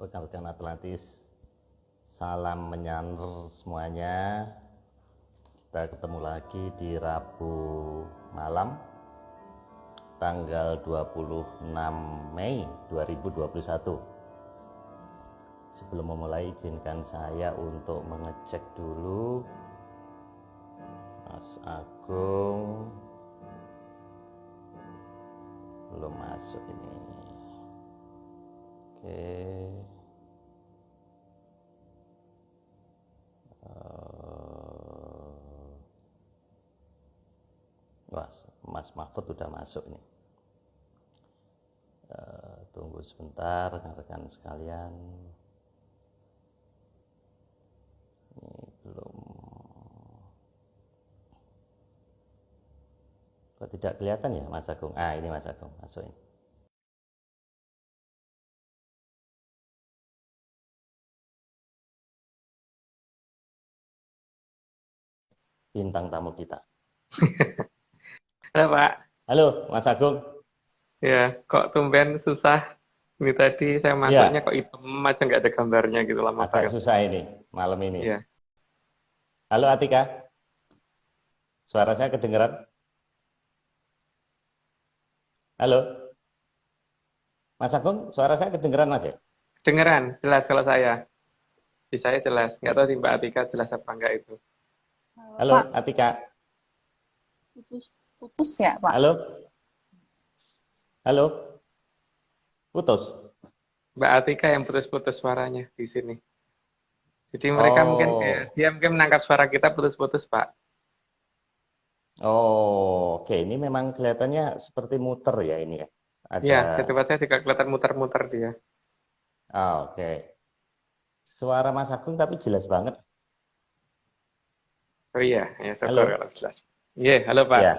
rekan-rekan Atlantis, salam menyanur semuanya. Kita ketemu lagi di Rabu malam tanggal 26 Mei 2021. Sebelum memulai, izinkan saya untuk mengecek dulu Mas Agung belum masuk ini. Oke. Wah, Mas Mahfud udah masuk nih. Tunggu sebentar rekan-rekan sekalian. Ini belum. Kok tidak kelihatan ya Mas Agung? Ini Mas Agung masuk ini. Bintang tamu kita. Halo Pak, Halo Mas Agung. ya kok tumben susah. Ini tadi saya masuknya Ya, kok hitam aja nggak ada gambarnya gitu, lama agak banget. susah ini malam ini. Ya, Halo Atika, suara saya kedengeran? Halo, Mas Agung, suara saya kedengeran Mas ya? kedengeran jelas kalau saya. Di saya jelas, nggak tahu di Mbak Atika jelas apa enggak itu. Halo Pak, Atika, putus ya, Pak? halo, halo, putus. Mbak Atika yang putus-putus suaranya di sini. Jadi mereka mungkin Oh, dia mungkin menangkap suara kita putus-putus Pak. oke. Ini memang kelihatannya seperti muter ya ini ya. Ada, Ya, di tempat saya juga kelihatan muter-muter dia. oke. Suara Mas Agung tapi jelas banget. Oh iya, ya syukur Halo, kalau jelas. Iya, halo Pak. ya.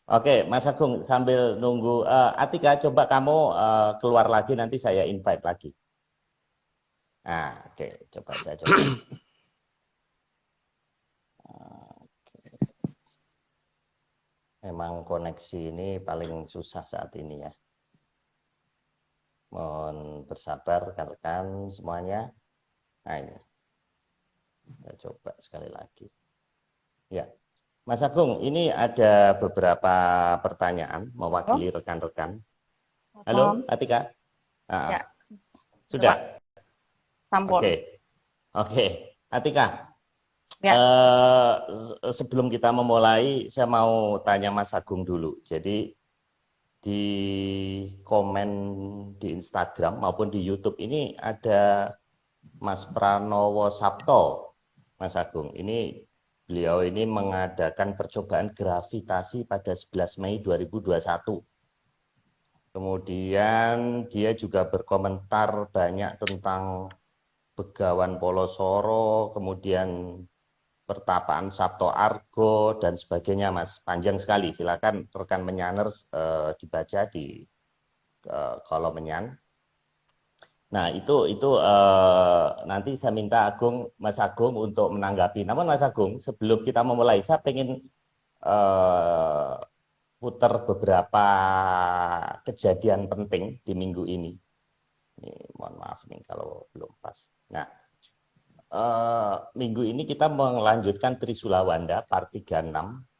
Oke, Mas Agung sambil nunggu Atika, coba kamu keluar lagi nanti saya invite lagi. Oke, coba saya coba. Memang koneksi ini paling susah saat ini ya. Mohon bersabar rekan-rekan semuanya. Nah ini, saya coba sekali lagi. Ya, Mas Agung, ini ada beberapa pertanyaan Oh, mewakili rekan-rekan. Om. Halo, Atika. Ya, udah, Pak. Sudah? Sampun. Oke, oke. Atika, Ya, sebelum kita memulai, saya mau tanya Mas Agung dulu. Jadi, di komen di Instagram maupun di YouTube ini ada Mas Pranowo Sapto, Mas Agung. Beliau ini mengadakan percobaan gravitasi pada 11 Mei 2021. Kemudian dia juga berkomentar banyak tentang Begawan Polosoro, kemudian pertapaan Sabto Argo dan sebagainya, Mas. Panjang sekali. Silakan rekan Menyaners dibaca di kolom Menyan. Nah, itu nanti saya minta Mas Agung untuk menanggapi. Namun Mas Agung, sebelum kita memulai, saya ingin eh, putar beberapa kejadian penting di minggu ini. Ini mohon maaf nih kalau belum pas. Nah, minggu ini kita melanjutkan Trisulawanda part 36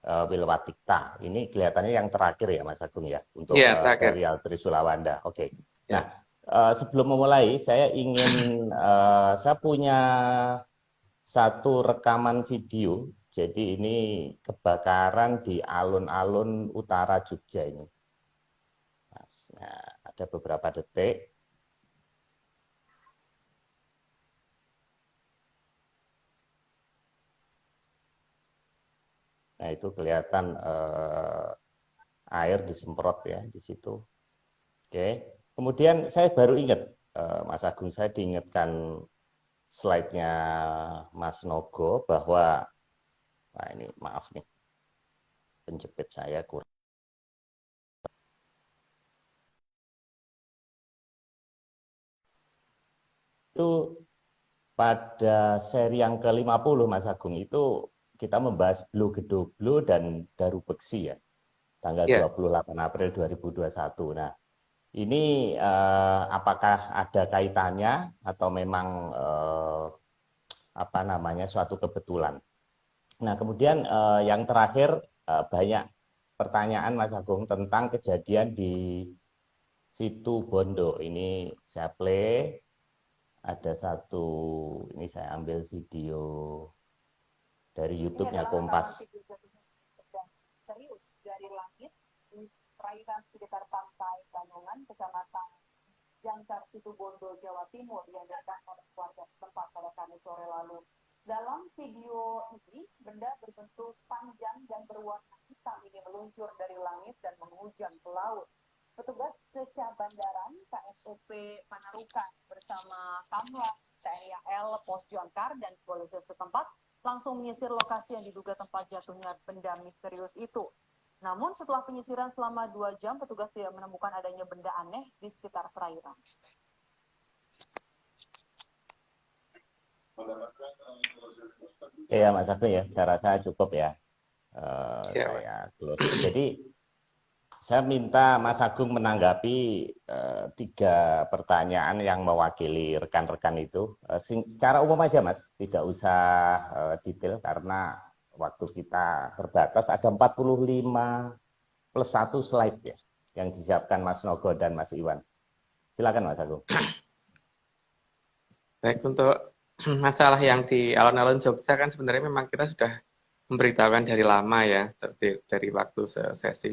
Wilwatikta. Ini kelihatannya yang terakhir ya Mas Agung ya untuk Iya, terakhir. serial Trisulawanda. Oke. Nah, Ya. sebelum memulai saya punya satu rekaman video. Jadi ini kebakaran di alun-alun utara Jogja ini. Nah, ada beberapa detik. Nah, itu kelihatan air disemprot ya di situ. Oke. Kemudian saya baru ingat, Mas Agung, saya diingatkan slide-nya Mas Nogo bahwa, nah ini maaf nih, penjepit saya kurang. Itu pada seri yang ke-50 Mas Agung itu kita membahas Blue Gedoglo dan Daru Beksi ya, tanggal Iya. 28 April 2021. Nah, Ini apakah ada kaitannya atau memang apa namanya suatu kebetulan? Nah, kemudian yang terakhir banyak pertanyaan Mas Agung tentang kejadian di Situ Bondo. Ini saya play, ada satu, ini saya ambil video dari YouTube-nya Kompas. Serius dari langit di perairan sekitar pantai Bandungan, Kecamatan Jangkar, Situ Bondo, Jawa Timur yang dilakukan oleh warga setempat pada Kamis sore lalu. Dalam video ini, benda berbentuk panjang dan berwarna hitam ini meluncur dari langit dan menghujam ke laut. Petugas Kesyah Bandaran KSOP Panarukan bersama Kamla TNI AL, Pos Jangkar dan polisi setempat langsung menyisir lokasi yang diduga tempat jatuhnya benda misterius itu. Namun setelah penyisiran selama 2 jam, petugas tidak menemukan adanya benda aneh di sekitar perairan. Iya Mas Agung ya, saya rasa cukup ya. Ya, Saya close. Jadi saya minta Mas Agung menanggapi 3 pertanyaan yang mewakili rekan-rekan itu. Secara umum aja Mas, tidak usah detail karena waktu kita terbatas. Ada 45 plus 1 slide ya yang disiapkan Mas Nogo dan Mas Iwan. Silakan Mas Agung. Baik, untuk masalah yang di alun-alun Jogja kan sebenarnya memang kita sudah memberitahukan dari lama ya, dari waktu sesi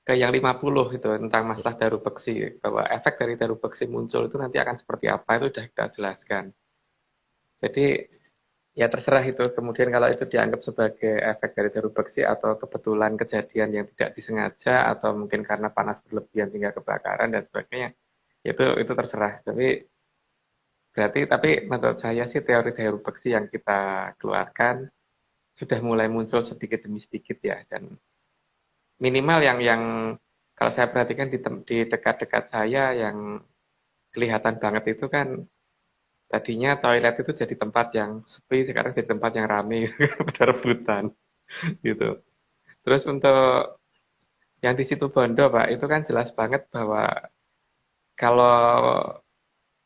ke yang 50 itu tentang masalah daru beksi, bahwa efek dari daru beksi muncul itu nanti akan seperti apa itu sudah kita jelaskan. Jadi ya terserah itu, kemudian kalau itu dianggap sebagai efek dari daru beksi atau kebetulan kejadian yang tidak disengaja atau mungkin karena panas berlebihan sehingga kebakaran dan sebagainya, itu terserah. Tapi menurut saya sih teori daru beksi yang kita keluarkan sudah mulai muncul sedikit demi sedikit ya, dan minimal yang kalau saya perhatikan di dekat-dekat saya yang kelihatan banget itu kan tadinya toilet itu jadi tempat yang sepi, sekarang jadi tempat yang ramai pada rebutan gitu. Terus untuk yang di Situ Bondo Pak, itu kan jelas banget bahwa kalau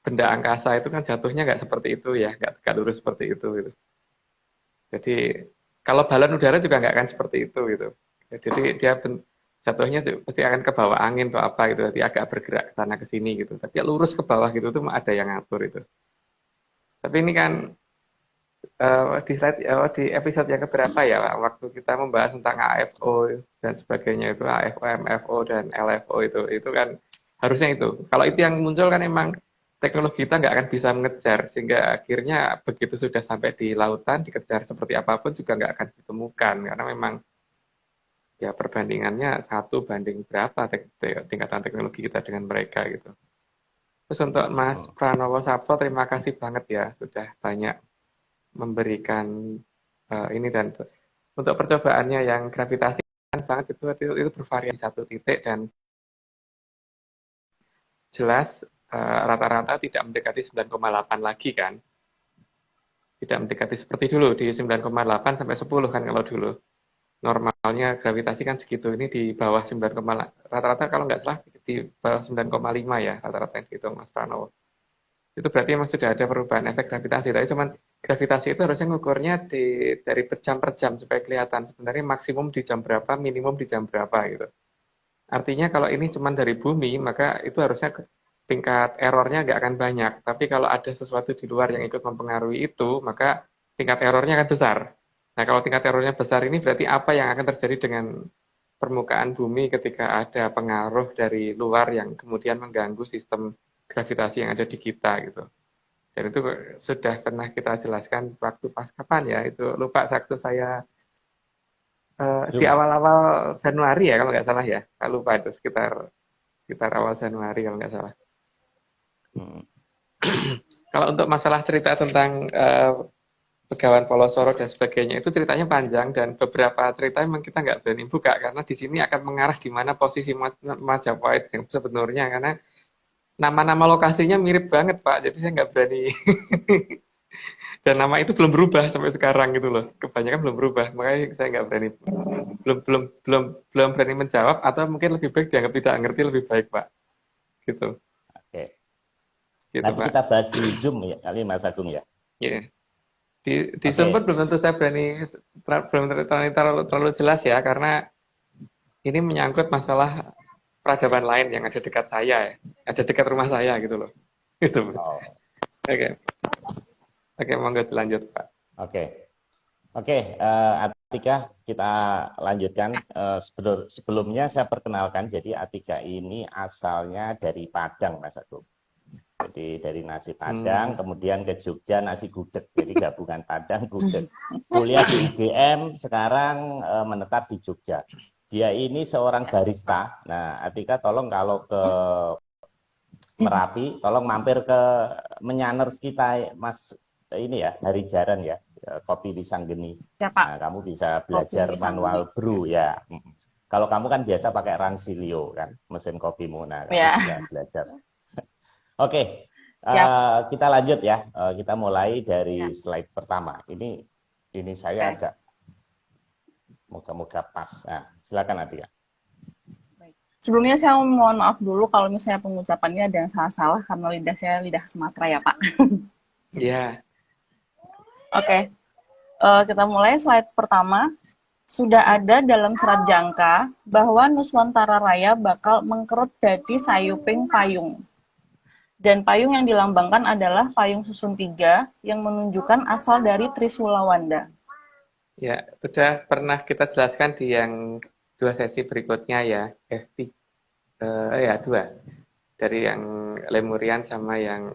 benda angkasa itu kan jatuhnya nggak seperti itu ya, nggak lurus seperti itu gitu. Jadi kalau balon udara juga nggak akan seperti itu gitu. Jadi dia jatuhnya pasti akan ke bawah angin atau apa gitu, jadi agak bergerak ke sana ke sini gitu. Tapi ya lurus ke bawah gitu tuh ada yang ngatur itu. Tapi ini kan di episode yang keberapa ya Pak, waktu kita membahas tentang AFO dan sebagainya itu AFO, MFO dan LFO itu kan harusnya itu. Kalau itu yang muncul kan emang teknologi kita nggak akan bisa mengejar, sehingga akhirnya begitu sudah sampai di lautan, dikejar seperti apapun juga nggak akan ditemukan, karena memang ya perbandingannya 1 banding berapa tingkatan teknologi kita dengan mereka gitu. Terus untuk Mas Pranowo Sapto, terima kasih banget ya sudah banyak memberikan ini, dan untuk percobaannya yang gravitasi banget itu bervariasi 1 titik dan jelas rata-rata tidak mendekati 9,8 lagi kan. Tidak mendekati seperti dulu, di 9,8 sampai 10 kan kalau dulu. Normalnya gravitasi kan segitu, ini di bawah 9, rata-rata kalau nggak salah di bawah 9,5 ya, rata-rata yang dihitung Mas Pranowo. Itu berarti memang sudah ada perubahan efek gravitasi. Tapi cuman gravitasi itu harusnya ngukurnya dari jam per jam supaya kelihatan sebenarnya maksimum di jam berapa, minimum di jam berapa gitu. Artinya kalau ini cuma dari bumi, maka itu harusnya tingkat errornya nggak akan banyak. Tapi kalau ada sesuatu di luar yang ikut mempengaruhi itu, maka tingkat errornya akan besar. Nah, kalau tingkat errornya besar ini berarti apa yang akan terjadi dengan permukaan bumi ketika ada pengaruh dari luar yang kemudian mengganggu sistem gravitasi yang ada di kita gitu. Dan itu sudah pernah kita jelaskan waktu pas kapan ya, itu lupa waktu saya di awal-awal Januari ya kalau nggak salah ya, saya lupa itu sekitar awal Januari kalau nggak salah. Kalau untuk masalah cerita tentang Begawan Polosoro dan sebagainya, itu ceritanya panjang dan beberapa cerita memang kita nggak berani buka karena di sini akan mengarah di mana posisi Majapahit yang sebenarnya, karena nama-nama lokasinya mirip banget Pak, jadi saya nggak berani Dan nama itu belum berubah sampai sekarang gitu loh. Kebanyakan belum berubah, makanya saya nggak berani, belum berani menjawab, atau mungkin lebih baik dianggap tidak ngerti lebih baik, Pak. Gitu. Oke. Gitu, Nanti Pak. kita bahas di Zoom ya, kali Mas Agung ya. Iya. Di Zoom pun belum tentu saya berani, belum terlalu jelas ya, karena ini menyangkut masalah peradaban lain yang ada dekat saya, ya. Ada dekat rumah saya gitu loh. Gitu. Oh. Oke. Oke, monggo dilanjut, Pak. Oke, Atika, kita lanjutkan. Sebelumnya saya perkenalkan, jadi Atika ini asalnya dari Padang, Mas Agung. Jadi dari nasi Padang, kemudian ke Jogja nasi gudeg. Jadi gabungan Padang, gudeg. Kuliah di UGM, sekarang menetap di Jogja. Dia ini seorang barista. Nah, Atika tolong kalau ke Merapi, tolong mampir ke Menyanners kita, Mas, ini ya, Hari Jaran ya, Kopi Wisanggeni. Ya, Pak. Nah, kamu bisa belajar manual brew ya. Kalau kamu kan biasa pakai Ransilio kan, mesin kopimu. Nah, kamu bisa belajar. Oke, kita lanjut ya. Kita mulai dari slide pertama. Ini saya agak moga-moga pas. Nah, silakan Atika. Sebelumnya saya mohon maaf dulu kalau misalnya pengucapannya ada yang salah-salah karena lidah saya lidah Sumatera ya, Pak. Iya. Oke. Kita mulai slide pertama. Sudah ada dalam serat jangka bahwa Nuswantara Raya bakal mengkerut dadi sayuping payung. Dan payung yang dilambangkan adalah payung susun 3 yang menunjukkan asal dari Trisulawanda. Ya, sudah pernah kita jelaskan di yang 2 sesi berikutnya ya. Dua. Dari yang Lemurian sama yang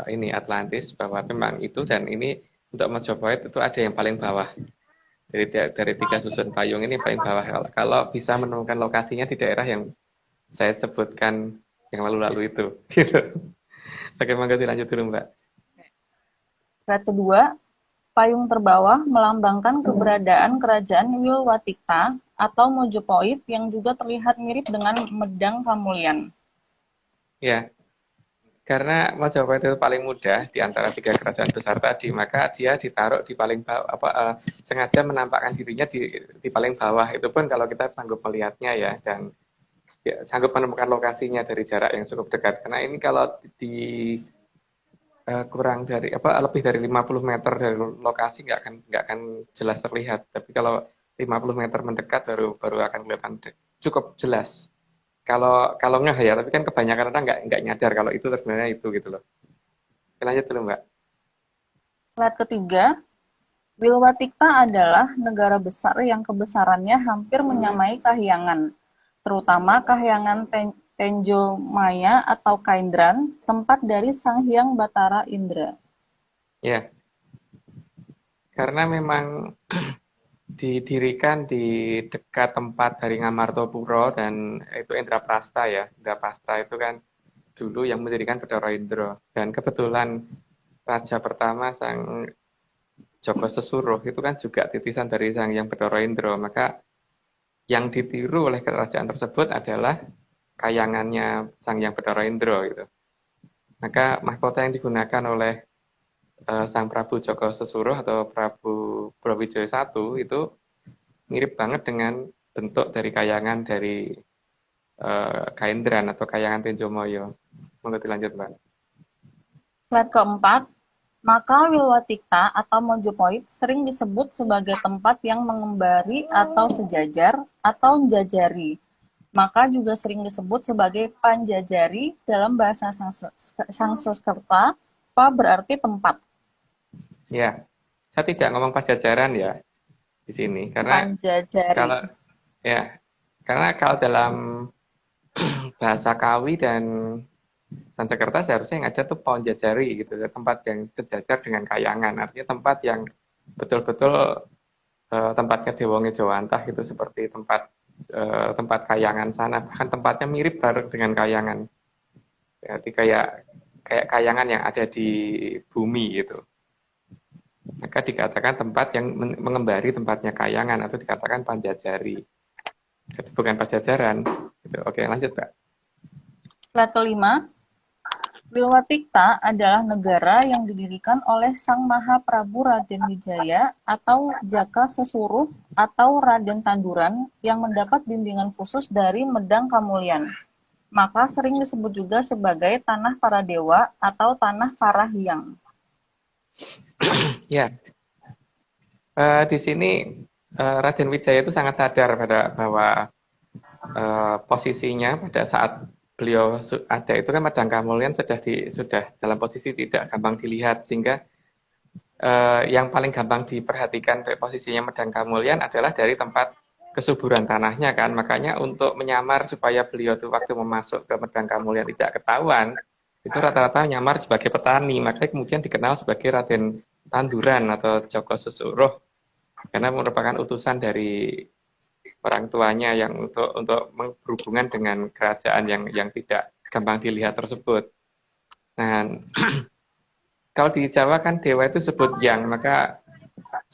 ini Atlantis, bahwa memang itu, dan ini untuk Majapahit itu ada yang paling bawah. Dari 3 susun payung ini paling bawah. Kalau bisa menemukan lokasinya di daerah yang saya sebutkan yang lalu-lalu itu. Gitu. Oke, monggo dilanjut dulu, Mbak. Slide kedua, payung terbawah melambangkan keberadaan kerajaan Wilwatikta atau Mojopahit yang juga terlihat mirip dengan Medang Kamulyan. Ya, karena Majapahit itu paling mudah di antara 3 kerajaan besar tadi, maka dia ditaruh di paling bawah, sengaja menampakkan dirinya di paling bawah. Itu pun kalau kita sanggup melihatnya ya, dan ya, sanggup menemukan lokasinya dari jarak yang cukup dekat. Karena ini kalau di kurang dari lebih dari 50 meter dari lokasi nggak akan jelas terlihat. Tapi kalau 50 meter mendekat baru akan kelihatan cukup jelas. Kalau ngeh ya, tapi kan kebanyakan orang nggak nyadar kalau itu sebenarnya itu gitu loh. Lanjut dulu, Mbak. Slide ketiga, Wilwatikta adalah negara besar yang kebesarannya hampir menyamai Kahyangan, terutama Kahyangan Tenjo Maya atau Kaindran, tempat dari Sang Hyang Batara Indra. Ya, karena memang didirikan di dekat tempat dari Ngamartopuro, dan itu Indraprasta ya. Indraprasta itu kan dulu yang mendirikan Bathara Indra, dan kebetulan raja pertama Sang Joko Sesuruh itu kan juga titisan dari Sang Hyang Bathara Indra. Maka yang ditiru oleh kerajaan tersebut adalah kayangannya Sang Hyang Bathara Indra gitu. Maka mahkota yang digunakan oleh Sang Prabu Joko Sesuruh atau Prabu Brawijaya I itu mirip banget dengan bentuk dari kayangan dari Kaindran atau kayangan Tenjomoyo. Monggo dilanjut, Mbak. Slide keempat, maka Wilwatikta atau Mojopahit sering disebut sebagai tempat yang mengembari atau sejajar atau njajari. Maka juga sering disebut sebagai Panjajari dalam bahasa Sanskerta, pa berarti tempat. Ya, saya tidak ngomong Pajajaran ya di sini karena Panjajari. Kalau dalam bahasa Kawi dan Sanskerta seharusnya yang ada tuh Panjajari gitu, tempat yang sejajar dengan kayangan, artinya tempat yang betul-betul tempatnya Dewa Ngejawantah gitu, seperti tempat kayangan sana, bahkan tempatnya mirip bareng dengan kayangan. Jadi kayak kayangan yang ada di bumi gitu. Maka dikatakan tempat yang mengembari tempatnya kayangan, atau dikatakan Panjajari. Jadi bukan Pajajaran. Gitu. Oke, lanjut, Pak. Slide kelima, Wilwatikta adalah negara yang didirikan oleh Sang Mahaprabu Raden Wijaya atau Jaka Sesuruh atau Raden Tanduran yang mendapat bimbingan khusus dari Medang Kamulyan. Maka sering disebut juga sebagai tanah para dewa atau tanah para hyang. Ya, di sini Raden Wijaya itu sangat sadar bahwa posisinya pada saat beliau ada itu kan Medang Kamulyan sudah dalam posisi tidak gampang dilihat, sehingga yang paling gampang diperhatikan dari posisinya Medang Kamulyan adalah dari tempat kesuburan tanahnya kan. Makanya untuk menyamar supaya beliau tuh waktu memasuk ke Medang Kamulyan tidak ketahuan, itu rata-rata nyamar sebagai petani. Makanya kemudian dikenal sebagai Raden Tanduran atau Joko Sesuruh, karena merupakan utusan dari orang tuanya yang untuk berhubungan dengan kerajaan yang tidak gampang dilihat tersebut. Nah, kalau di Jawa kan dewa itu disebut yang, maka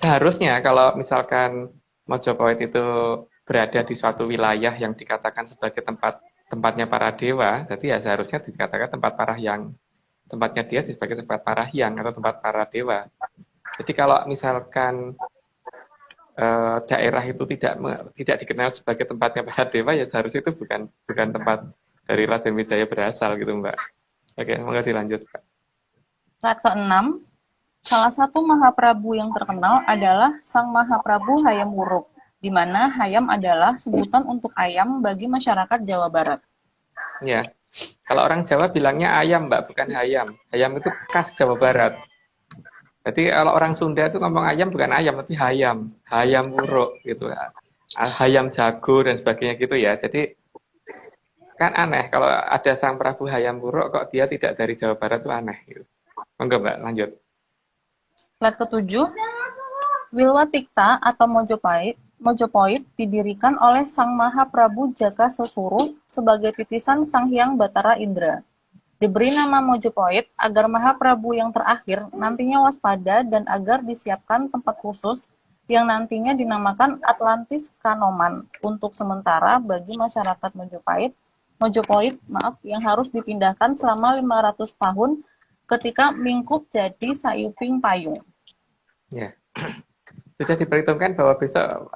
seharusnya kalau misalkan Mojopahit itu berada di suatu wilayah yang dikatakan sebagai tempatnya para dewa, jadi ya seharusnya dikatakan tempat para hyang. Tempatnya dia sebagai tempat para hyang atau tempat para dewa. Jadi kalau misalkan daerah itu tidak dikenal sebagai tempatnya para dewa, ya seharusnya itu bukan tempat dari Raden Wijaya berasal gitu, Mbak. Oke, monggo dilanjut, Pak. Slide ke-6, salah satu Mahaprabu yang terkenal adalah Sang Mahaprabu Hayam Wuruk, di mana Hayam adalah sebutan untuk ayam bagi masyarakat Jawa Barat. Ya, kalau orang Jawa bilangnya ayam, Mbak, bukan hayam. Hayam itu khas Jawa Barat. Jadi kalau orang Sunda itu ngomong ayam bukan ayam, tapi hayam. Hayam Wuruk gitu. Hayam jago dan sebagainya gitu ya. Jadi kan aneh kalau ada Sang Prabu Hayam Wuruk kok dia tidak dari Jawa Barat, itu aneh gitu. Monggo, Mbak, lanjut. Slide ke-7, Wilwatikta atau Mojopahit didirikan oleh Sang Mahaprabu Jaka Sesuruh sebagai titisan Sang Hyang Batara Indra. Diberi nama Mojopahit agar Mahaprabu yang terakhir nantinya waspada dan agar disiapkan tempat khusus yang nantinya dinamakan Atlantis Kanoman untuk sementara bagi masyarakat Mojopahit yang harus dipindahkan selama 500 tahun ketika Mingkup jadi Sayuping Payung. Ya. Sudah diperhitungkan bahwa besok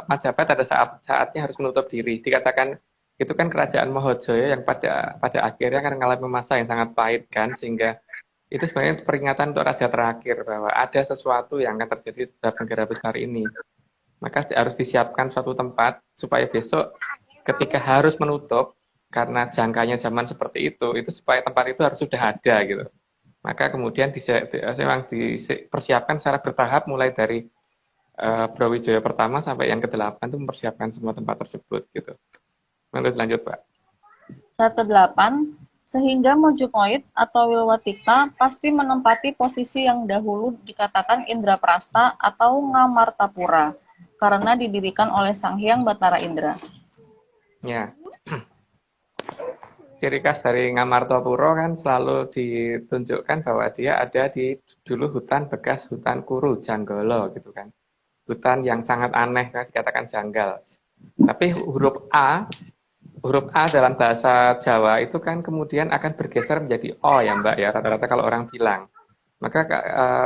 Majapahit ada saatnya harus menutup diri. Dikatakan itu kan kerajaan Mahojaya yang pada akhirnya akan mengalami masa yang sangat pahit kan, sehingga itu sebenarnya peringatan untuk raja terakhir bahwa ada sesuatu yang akan terjadi terhadap negara besar ini. Maka harus disiapkan suatu tempat supaya besok ketika harus menutup karena jangkanya zaman seperti itu supaya tempat itu harus sudah ada gitu. Maka kemudian dipersiapkan secara bertahap mulai dari Brawijaya pertama sampai yang ke-8 itu mempersiapkan semua tempat tersebut gitu. Lanjut, Pak. Slide ke-8, sehingga Mojopahit atau Wilwatikta pasti menempati posisi yang dahulu dikatakan Indraprasta atau Ngamartapura karena didirikan oleh Sang Hyang Batara Indra. Ya. Ciri khas dari Ngamartapura kan selalu ditunjukkan bahwa dia ada di dulu hutan bekas hutan Kuru Janggala gitu kan. Hutan yang sangat aneh kan, dikatakan janggal. Tapi huruf A dalam bahasa Jawa itu kan kemudian akan bergeser menjadi O ya, Mbak ya, rata-rata kalau orang bilang. Maka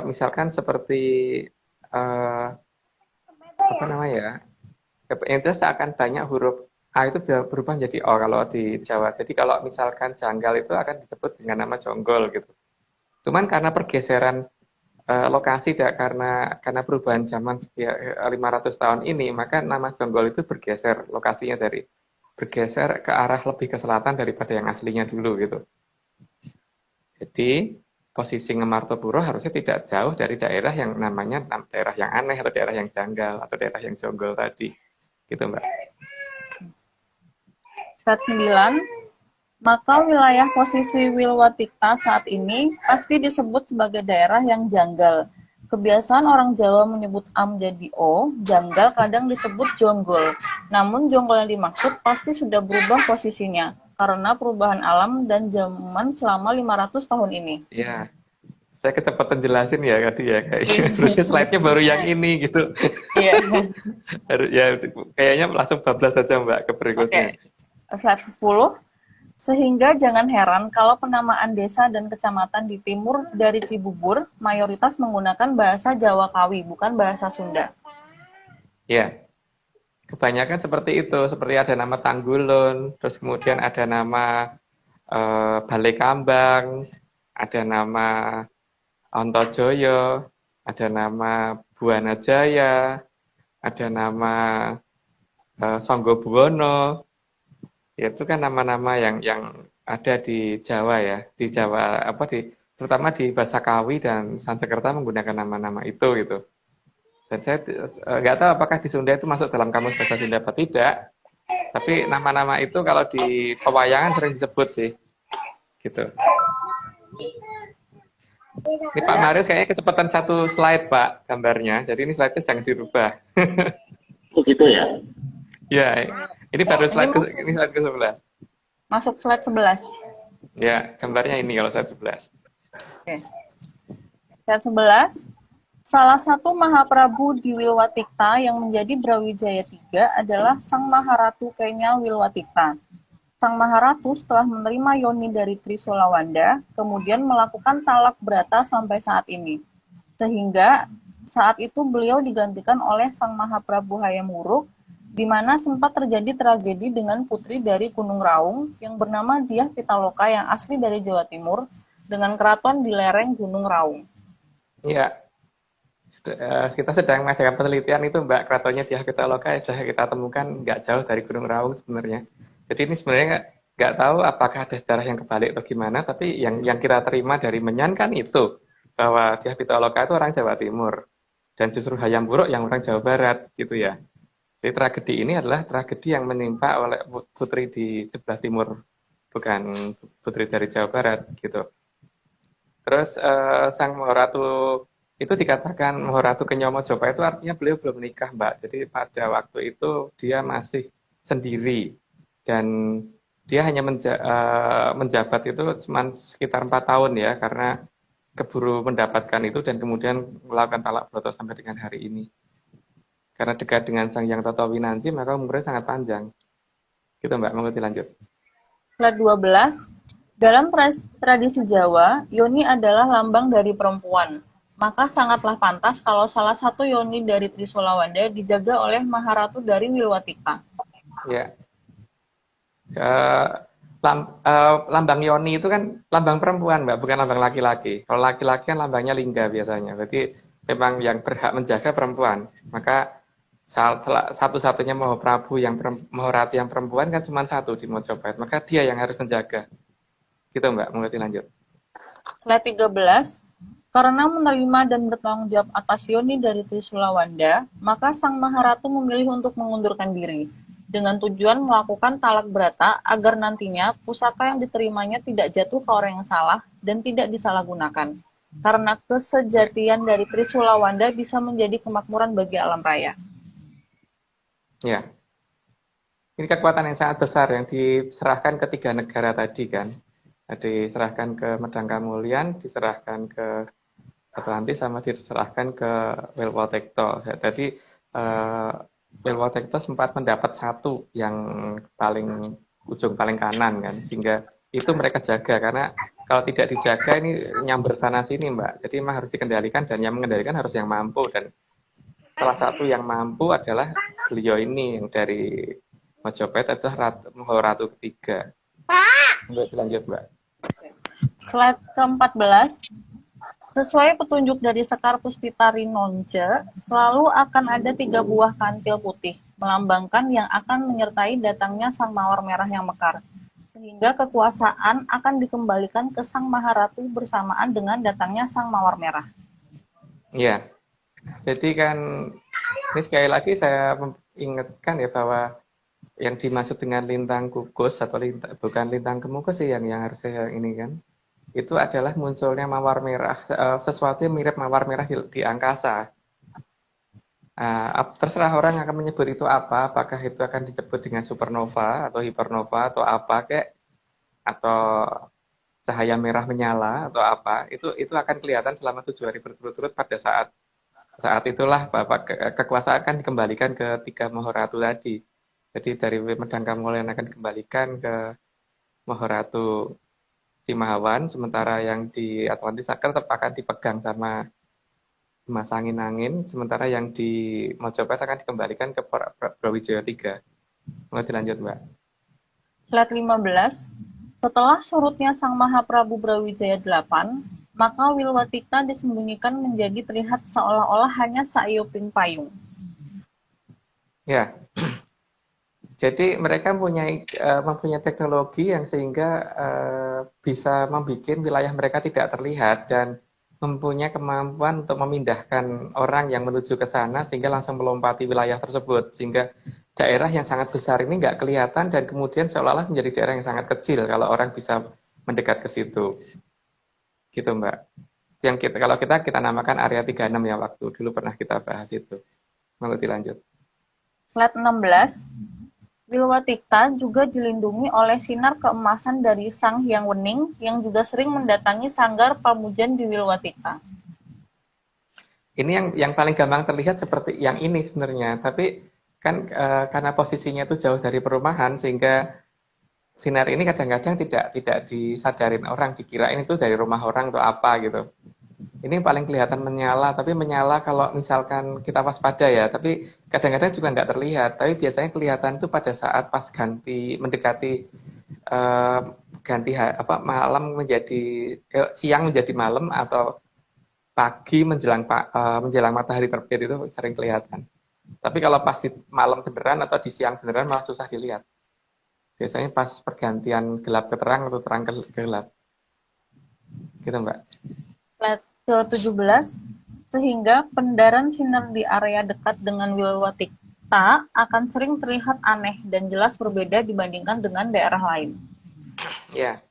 misalkan seperti apa namanya ya, itu seakan banyak huruf A itu berubah menjadi O kalau di Jawa. Jadi kalau misalkan janggal itu akan disebut dengan nama jonggol gitu. Cuman karena pergeseran lokasi karena perubahan zaman setiap 500 tahun ini, maka nama jonggol itu bergeser lokasinya bergeser ke arah lebih ke selatan daripada yang aslinya dulu gitu. Jadi posisi Ngamartapura harusnya tidak jauh dari daerah yang namanya daerah yang aneh atau daerah yang janggal atau daerah yang jonggol tadi. Gitu, Mbak. Slide 9, maka wilayah posisi Wilwatikta saat ini pasti disebut sebagai daerah yang janggal. Kebiasaan orang Jawa menyebut A menjadi O, janggal kadang disebut jonggol. Namun jonggol yang dimaksud pasti sudah berubah posisinya karena perubahan alam dan zaman selama 500 tahun ini. Iya. Saya kecepatan jelasin ya tadi ya kayaknya. Terus slide-nya baru yang ini gitu. Iya. Ya kayaknya langsung bablas saja, Mbak, ke berikutnya. Slide 10. Sehingga jangan heran kalau penamaan desa dan kecamatan di timur dari Cibubur mayoritas menggunakan bahasa Jawa Kawi, bukan bahasa Sunda. Ya, kebanyakan seperti itu. Seperti ada nama Tanggulun, terus kemudian ada nama Balai Kambang, ada nama Ontojoyo, ada nama Buana Jaya, ada nama Songgobuwono. Ya, itu kan nama-nama yang ada di Jawa ya, di Jawa terutama di bahasa Kawi dan Sanskerta menggunakan nama-nama itu gitu. Dan saya nggak tahu apakah di Sunda itu masuk dalam kamus bahasa Sunda atau tidak. Tapi nama-nama itu kalau di pewayangan sering disebut sih, gitu. Ini Pak Marius kayaknya kecepatan satu slide Pak gambarnya, jadi ini slide-nya jangan dirubah. Oh gitu ya? Ya, ini baru slide ke-11. Masuk slide 11. Ya, gambarnya ini kalau slide 11. Oke. Slide 11. Salah satu Mahaprabu di Wilwatikta yang menjadi Brawijaya III adalah Sang Maharatu Kenya Wilwatikta. Sang Maharatu setelah menerima yoni dari Trisulawanda, kemudian melakukan talak berata sampai saat ini. Sehingga saat itu beliau digantikan oleh Sang Mahaprabu Hayam Wuruk, di mana sempat terjadi tragedi dengan putri dari Gunung Raung yang bernama Dyah Pitaloka yang asli dari Jawa Timur dengan keraton di lereng Gunung Raung. Iya, kita sedang mengadakan penelitian itu Mbak, keratonnya Dyah Pitaloka sudah kita temukan nggak jauh dari Gunung Raung sebenarnya. Jadi ini sebenarnya nggak tahu apakah ada sejarah yang kebalik atau gimana, tapi yang kita terima dari Menyan kan itu, bahwa Dyah Pitaloka itu orang Jawa Timur, dan justru Hayam Wuruk yang orang Jawa Barat, gitu ya. Jadi tragedi ini adalah tragedi yang menimpa oleh putri di sebelah timur, bukan putri dari Jawa Barat, gitu. Terus Sang Maharatu itu dikatakan Maharatu Kenya Mojopa itu artinya beliau belum menikah, Mbak. Jadi pada waktu itu dia masih sendiri dan dia hanya menjabat itu cuma sekitar 4 tahun ya, karena keburu mendapatkan itu dan kemudian melakukan talak broto sampai dengan hari ini. Karena dekat dengan Sang Hyang Toto Winanci, maka umurnya sangat panjang. Gitu Mbak, mau dilanjut. Slide 12. Dalam tradisi Jawa, yoni adalah lambang dari perempuan. Maka sangatlah pantas kalau salah satu yoni dari Trisulawanda dijaga oleh Maharatu dari Wilwatikta. Ya. Lambang yoni itu kan lambang perempuan, Mbak, bukan lambang laki-laki. Kalau laki-laki kan lambangnya lingga biasanya. Berarti memang yang berhak menjaga perempuan. Maka satu-satunya Mahaprabu yang Maharatu yang perempuan kan cuma satu di Mojopahit. Maka dia yang harus menjaga. Gitu Mbak, mau dilanjut. Slide 13. Karena menerima dan bertanggung jawab atas yoni dari Trisulawanda, maka Sang Maharatu memilih untuk mengundurkan diri dengan tujuan melakukan talak berata agar nantinya pusaka yang diterimanya tidak jatuh ke orang yang salah dan tidak disalahgunakan. Karena kesejatian dari Trisulawanda bisa menjadi kemakmuran bagi alam raya. Ya, ini kekuatan yang sangat besar yang diserahkan ke 3 negara tadi kan. Diserahkan ke Medang Kamulian, diserahkan ke Atlantis, sama diserahkan ke Wilwatikta. Jadi Wilwatikta sempat mendapat satu yang paling ujung paling kanan kan, sehingga itu mereka jaga, karena kalau tidak dijaga ini nyamber sana sini Mbak. Jadi memang harus dikendalikan, dan yang mengendalikan harus yang mampu, dan salah satu yang mampu adalah beliau ini yang dari Majapahit, adalah Maharatu ketiga. Mbak, lanjut Mbak. Slide ke-14. Sesuai petunjuk dari Sekar Puspita Rinonce, selalu akan ada 3 buah kantil putih, melambangkan yang akan menyertai datangnya Sang Mawar Merah yang mekar. Sehingga kekuasaan akan dikembalikan ke Sang Maharatu bersamaan dengan datangnya Sang Mawar Merah. Iya. Jadi kan, ini sekali lagi saya ingatkan ya bahwa yang dimaksud dengan lintang kukus atau bukan lintang kemukus sih yang harus saya ini kan. Itu adalah munculnya mawar merah, sesuatu yang mirip mawar merah di angkasa. Terserah orang akan menyebut itu apa, apakah itu akan disebut dengan supernova atau hipernova atau apa atau cahaya merah menyala atau apa, itu akan kelihatan selama 7 hari berturut-turut. Pada saat itulah kekuasaan akan dikembalikan ke 3 Maharatu tadi. Jadi dari Medang Kamulian akan dikembalikan ke Maharatu Simahawan, sementara yang di Atlantis Aker tetap akan dipegang sama Mas Angin-Angin, sementara yang di Mojopahit akan dikembalikan ke Brawijaya III. Mau dilanjut, Mbak. Slide 15. Setelah surutnya Sang Mahaprabu Brawijaya VIII, maka Wilwatika disembunyikan menjadi terlihat seolah-olah hanya saiuping payung. Ya, jadi mereka mempunyai teknologi yang sehingga bisa membuat wilayah mereka tidak terlihat dan mempunyai kemampuan untuk memindahkan orang yang menuju ke sana sehingga langsung melompati wilayah tersebut, sehingga daerah yang sangat besar ini nggak kelihatan dan kemudian seolah-olah menjadi daerah yang sangat kecil kalau orang bisa mendekat ke situ. Gitu, Mbak. Kalau kita namakan area 36 ya, waktu dulu pernah kita bahas itu. Mau dilanjut. Slide 16. Wilwatikta juga dilindungi oleh sinar keemasan dari Sang Hyang Wening yang juga sering mendatangi sanggar pamujan di Wilwatikta. Ini yang paling gampang terlihat seperti yang ini sebenarnya, tapi kan karena posisinya itu jauh dari perumahan sehingga sinar ini kadang-kadang tidak disadarin orang, dikirain itu dari rumah orang atau apa gitu. Ini yang paling kelihatan menyala, tapi menyala kalau misalkan kita waspada ya, tapi kadang-kadang juga nggak terlihat. Tapi biasanya kelihatan itu pada saat pas mendekati malam menjadi siang menjadi malam atau pagi menjelang matahari terbit itu sering kelihatan. Tapi kalau pas di malam beneran atau di siang beneran malah susah dilihat. Biasanya pas pergantian gelap ke terang atau terang ke gelap. Gitu, Mbak. Slide ke-17, sehingga pendaran sinar di area dekat dengan Wilwatikta akan sering terlihat aneh dan jelas berbeda dibandingkan dengan daerah lain. Ya.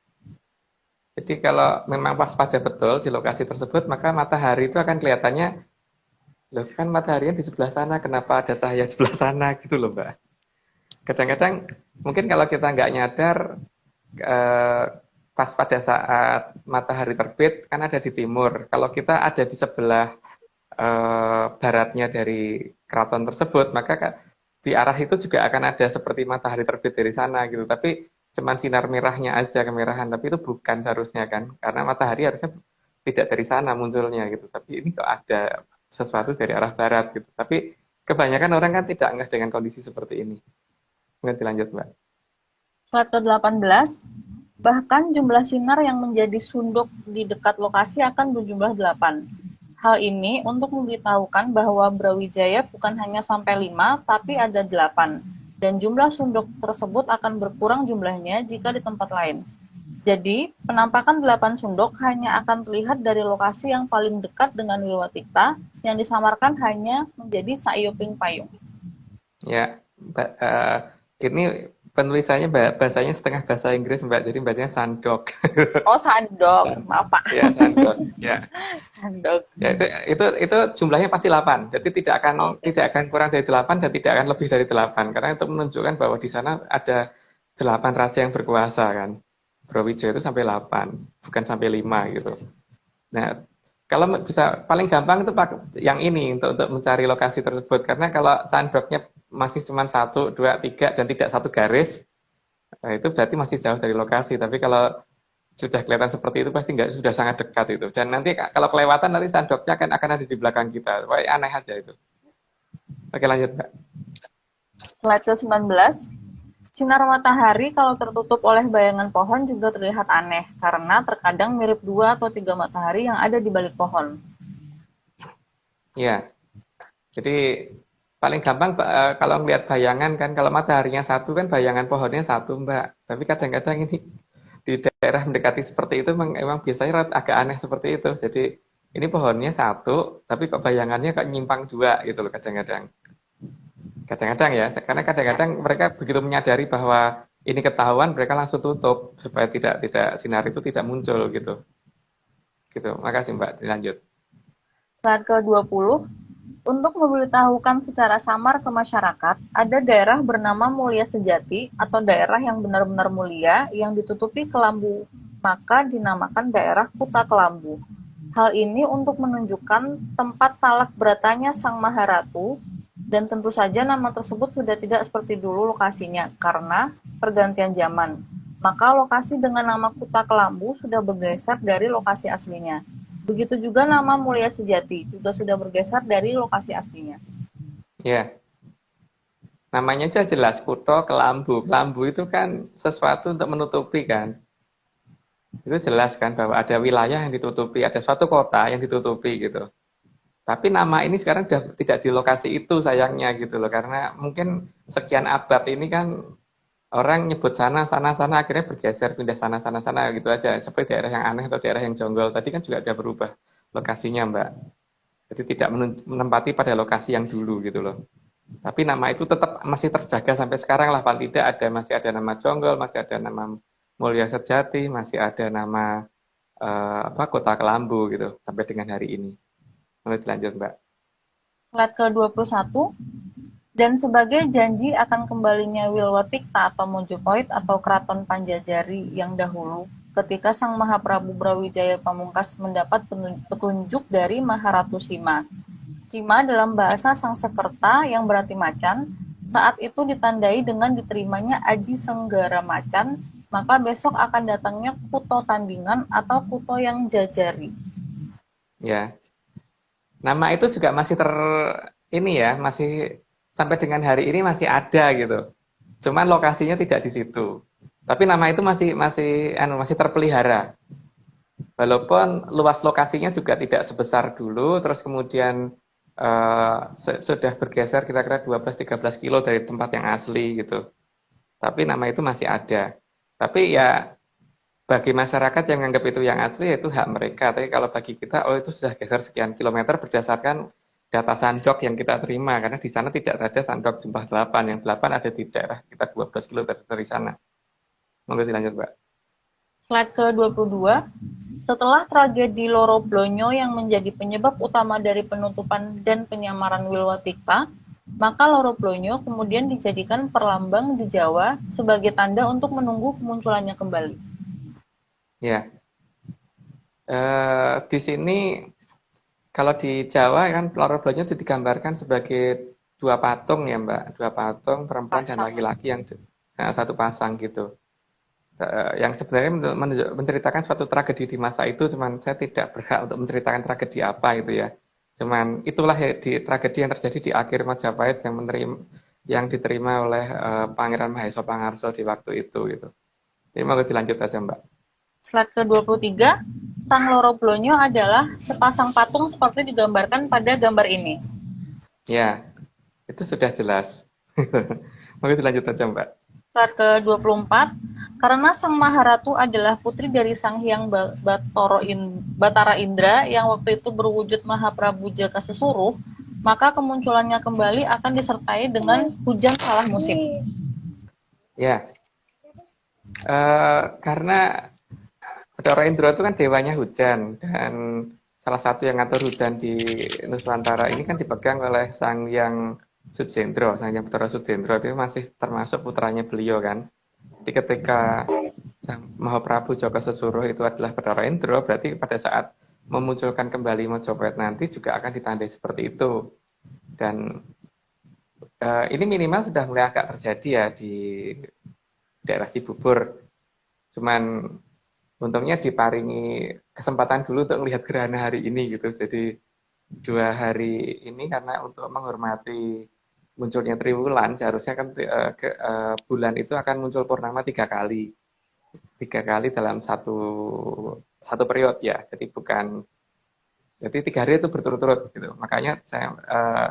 Jadi kalau memang waspada betul di lokasi tersebut, maka matahari itu akan kelihatannya, loh kan mataharinya di sebelah sana, kenapa ada cahaya sebelah sana gitu loh, Mbak. Kadang-kadang mungkin kalau kita nggak nyadar, pas pada saat matahari terbit kan ada di timur. Kalau kita ada di sebelah baratnya dari keraton tersebut, maka di arah itu juga akan ada seperti matahari terbit dari sana gitu. Tapi cuman sinar merahnya aja kemerahan, tapi itu bukan harusnya kan, karena matahari harusnya tidak dari sana munculnya gitu. Tapi ini kok ada sesuatu dari arah barat gitu. Tapi kebanyakan orang kan tidak ngeh dengan kondisi seperti ini. Mungkin dilanjut, Mbak. Slide ke-18. Bahkan jumlah sinar yang menjadi sunduk di dekat lokasi akan berjumlah 8. Hal ini untuk memberitahukan bahwa Brawijaya bukan hanya sampai 5, tapi ada 8. Dan jumlah sunduk tersebut akan berkurang jumlahnya jika di tempat lain. Jadi, penampakan 8 sunduk hanya akan terlihat dari lokasi yang paling dekat dengan Wilwatikta, yang disamarkan hanya menjadi saiuping payung. Ya, ini penulisannya bahasanya setengah bahasa Inggris, Mbak, jadi bacanya sandok. Oh, sandok, maaf Pak. Ya, sandok. Ya. Sandok. Ya, itu jumlahnya pasti 8. Jadi tidak akan kurang dari 8 dan tidak akan lebih dari 8, karena itu menunjukkan bahwa di sana ada 8 raja yang berkuasa kan. Brawijaya itu sampai 8, bukan sampai 5 gitu. Nah, kalau bisa paling gampang itu yang ini untuk mencari lokasi tersebut, karena kalau sandoknya masih cuma 1, 2, 3 dan tidak satu garis, nah itu berarti masih jauh dari lokasi. Tapi kalau sudah kelihatan seperti itu pasti sudah sangat dekat itu. Dan nanti kalau kelewatan nanti sandoknya akan ada di belakang kita. Wah, aneh aja itu. Oke, lanjut, Mbak. Slide ke-19. Sinar matahari kalau tertutup oleh bayangan pohon juga terlihat aneh, karena terkadang mirip 2 atau 3 matahari yang ada di balik pohon. Ya, jadi paling gampang kalau melihat bayangan kan, kalau mataharinya 1 kan bayangan pohonnya 1, Mbak. Tapi kadang-kadang ini di daerah mendekati seperti itu memang biasanya agak aneh seperti itu. Jadi ini pohonnya 1, tapi kok bayangannya kok nyimpang 2 gitu loh kadang-kadang. Kadang-kadang ya, karena kadang-kadang mereka begitu menyadari bahwa ini ketahuan, mereka langsung tutup supaya tidak sinar itu tidak muncul gitu. Gitu. Makasih, Mbak. Dilanjut. Slide ke-20. Untuk memberitahukan secara samar ke masyarakat, ada daerah bernama Mulia Sejati atau daerah yang benar-benar mulia yang ditutupi kelambu, maka dinamakan daerah Kuta Kelambu. Hal ini untuk menunjukkan tempat talak beratanya Sang Maharatu, dan tentu saja nama tersebut sudah tidak seperti dulu lokasinya karena pergantian zaman. maka lokasi dengan nama Kuta Kelambu sudah bergeser dari lokasi aslinya. Begitu juga nama Mulia Sejati juga sudah bergeser dari lokasi aslinya. Ya, namanya aja jelas Kuto Kelambu. Kelambu itu kan sesuatu untuk menutupi kan. Itu jelas kan bahwa ada wilayah yang ditutupi, ada suatu kota yang ditutupi gitu. Tapi nama ini sekarang sudah tidak di lokasi itu sayangnya gitu loh. Karena mungkin sekian abad ini kan orang nyebut sana, sana, sana, akhirnya bergeser pindah sana, sana, sana gitu aja. Seperti daerah yang aneh atau daerah yang jonggol. Tadi kan juga ada berubah lokasinya Mbak. Jadi tidak menempati pada lokasi yang dulu gitu loh. Tapi nama itu tetap masih terjaga sampai sekarang lah. Paling tidak masih ada nama jonggol, masih ada nama Mulia Sejati, masih ada nama Kota Kelambu gitu sampai dengan hari ini. Lalu dilanjut Mbak. Slide ke-21. Dan sebagai janji akan kembalinya Wilwatikta atau Mojopahit atau Keraton Panjajari yang dahulu, ketika Sang Mahaprabu Brawijaya Pamungkas mendapat petunjuk dari Maharatu Sima. Sima dalam bahasa Sangsekerta yang berarti macan, saat itu ditandai dengan diterimanya Aji Senggara Macan, maka besok akan datangnya Kuto Tandingan atau Kuto yang Jajari. Ya. Nama itu juga masih masih sampai dengan hari ini masih ada gitu. Cuman lokasinya tidak di situ. Tapi nama itu masih terpelihara. Walaupun luas lokasinya juga tidak sebesar dulu, terus kemudian sudah bergeser kira-kira 12-13 kilo dari tempat yang asli gitu. Tapi nama itu masih ada. Tapi ya bagi masyarakat yang menganggap itu yang asli itu hak mereka. Tapi kalau bagi kita, itu sudah geser sekian kilometer berdasarkan data sandok yang kita terima. Karena di sana tidak ada sandok jumlah 8. Yang 8 ada di daerah kita 12 kilometer dari sana. Monggo dilanjut, Mbak. Slide ke-22. Setelah tragedi Loro Blonyo yang menjadi penyebab utama dari penutupan dan penyamaran Wilwatikta, maka Loro Blonyo kemudian dijadikan perlambang di Jawa sebagai tanda untuk menunggu kemunculannya kembali. Ya, di sini kalau di Jawa kan Loro Blonyo digambarkan sebagai dua patung ya Mbak, dua patung perempuan dan laki-laki yang satu pasang gitu. Yang sebenarnya menceritakan suatu tragedi di masa itu, cuman saya tidak berhak untuk menceritakan tragedi apa itu ya. Cuman itulah tragedi yang terjadi di akhir Majapahit yang diterima oleh Pangeran Mahesa Pangarso di waktu itu gitu. Jadi mau dilanjut aja Mbak. Slide ke-23, Sang Loro Blonyo adalah sepasang patung seperti digambarkan pada gambar ini. Ya, itu sudah jelas. Mau dilanjut aja Mbak. Slide ke-24, karena Sang Maharatu adalah putri dari Sang Hyang Batara Indra yang waktu itu berwujud Mahaprabu Jaka Sesuruh, maka kemunculannya kembali akan disertai dengan hujan salah musim. Ya, karena Batara Indra itu kan dewanya hujan, dan salah satu yang ngatur hujan di Nusantara ini kan dipegang oleh Sang Hyang Sudjendro, Sang Hyang Batara Sudjendro itu masih termasuk putranya beliau kan. Jadi ketika Sang Mahaprabu Jaka Sesuruh itu adalah Batara Indra, berarti pada saat memunculkan kembali Majapahit nanti juga akan ditandai seperti itu. Dan ini minimal sudah mulai agak terjadi ya di daerah Cibubur. Cuman untungnya diparingi kesempatan dulu untuk melihat gerhana hari ini gitu. Jadi 2 hari ini karena untuk menghormati munculnya triwulan, seharusnya kan bulan itu akan muncul purnama 3 kali. 3 kali dalam satu periode ya. Jadi 3 hari itu berturut-turut gitu. Makanya saya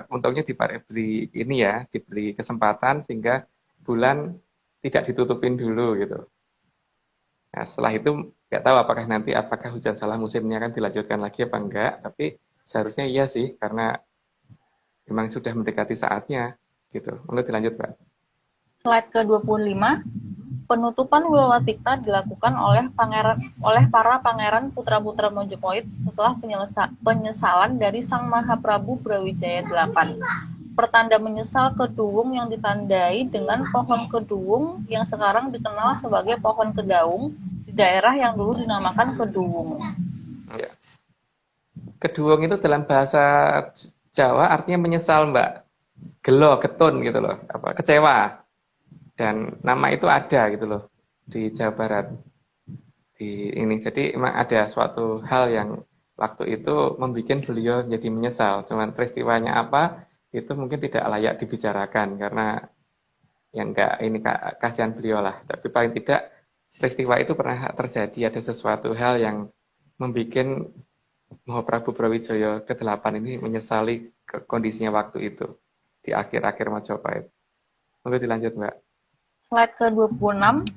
untungnya diberi kesempatan sehingga bulan tidak ditutupin dulu gitu. Nah, setelah itu nggak tahu apakah hujan salah musimnya akan dilanjutkan lagi apa enggak, tapi seharusnya iya sih karena memang sudah mendekati saatnya gitu. Monggo dilanjut, Pak. Slide ke-25. Penutupan Wilwatikta dilakukan oleh para pangeran putra-putra Majapahit setelah penyesalan dari Sang Mahaprabu Brawijaya VIII. Pertanda menyesal Keduwung yang ditandai dengan pohon keduwung yang sekarang dikenal sebagai pohon kedaung di daerah yang dulu dinamakan Keduwung. Ya. Keduwung itu dalam bahasa Jawa artinya menyesal, Mbak. Gelo, getun gitu loh, kecewa. Dan nama itu ada gitu loh. di Jawa Barat. Di ini, jadi emang ada suatu hal yang waktu itu membuat beliau jadi menyesal. Cuman peristiwanya apa, itu mungkin tidak layak dibicarakan, karena yang enggak, ini kasihan beliau lah. Tapi paling tidak, peristiwa itu pernah terjadi, ada sesuatu hal yang membuat Mahaprabu Brawijaya ke-8 ini menyesali kondisinya waktu itu, di akhir-akhir Majapahit. Monggo dilanjut, Mbak. Slide ke-26.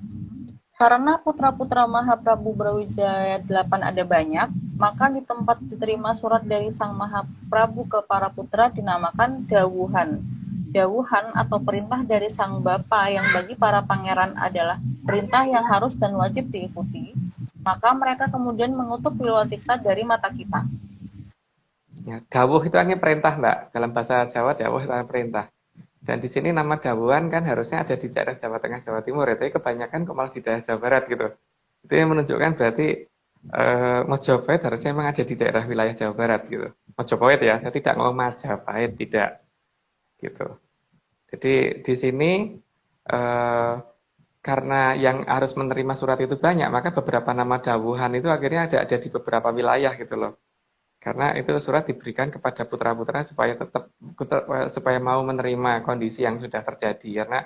Karena putra-putra Mahaprabu Brawijaya 8 ada banyak, maka di tempat diterima surat dari Sang Mahaprabu ke para putra dinamakan dawuhan. Dawuhan atau perintah dari Sang Bapa yang bagi para pangeran adalah perintah yang harus dan wajib diikuti, maka mereka kemudian mengutuk Wilwatikta dari mata kita. Ya, dawuh itu artinya perintah, Mbak. Dalam bahasa Jawa, dawuh itu artinya perintah. Dan di sini nama dawuhan kan harusnya ada di daerah Jawa Tengah, Jawa Timur, ya, tapi kebanyakan kok malah di daerah Jawa Barat gitu. Itu yang menunjukkan berarti Majapahit harusnya memang ada di daerah wilayah Jawa Barat gitu. Majapahit ya, saya tidak ngomong Majapahit, tidak gitu. Jadi di sini karena yang harus menerima surat itu banyak, maka beberapa nama dawuhan itu akhirnya ada di beberapa wilayah gitu loh. Karena itu surat diberikan kepada putra-putra supaya mau menerima kondisi yang sudah terjadi. Karena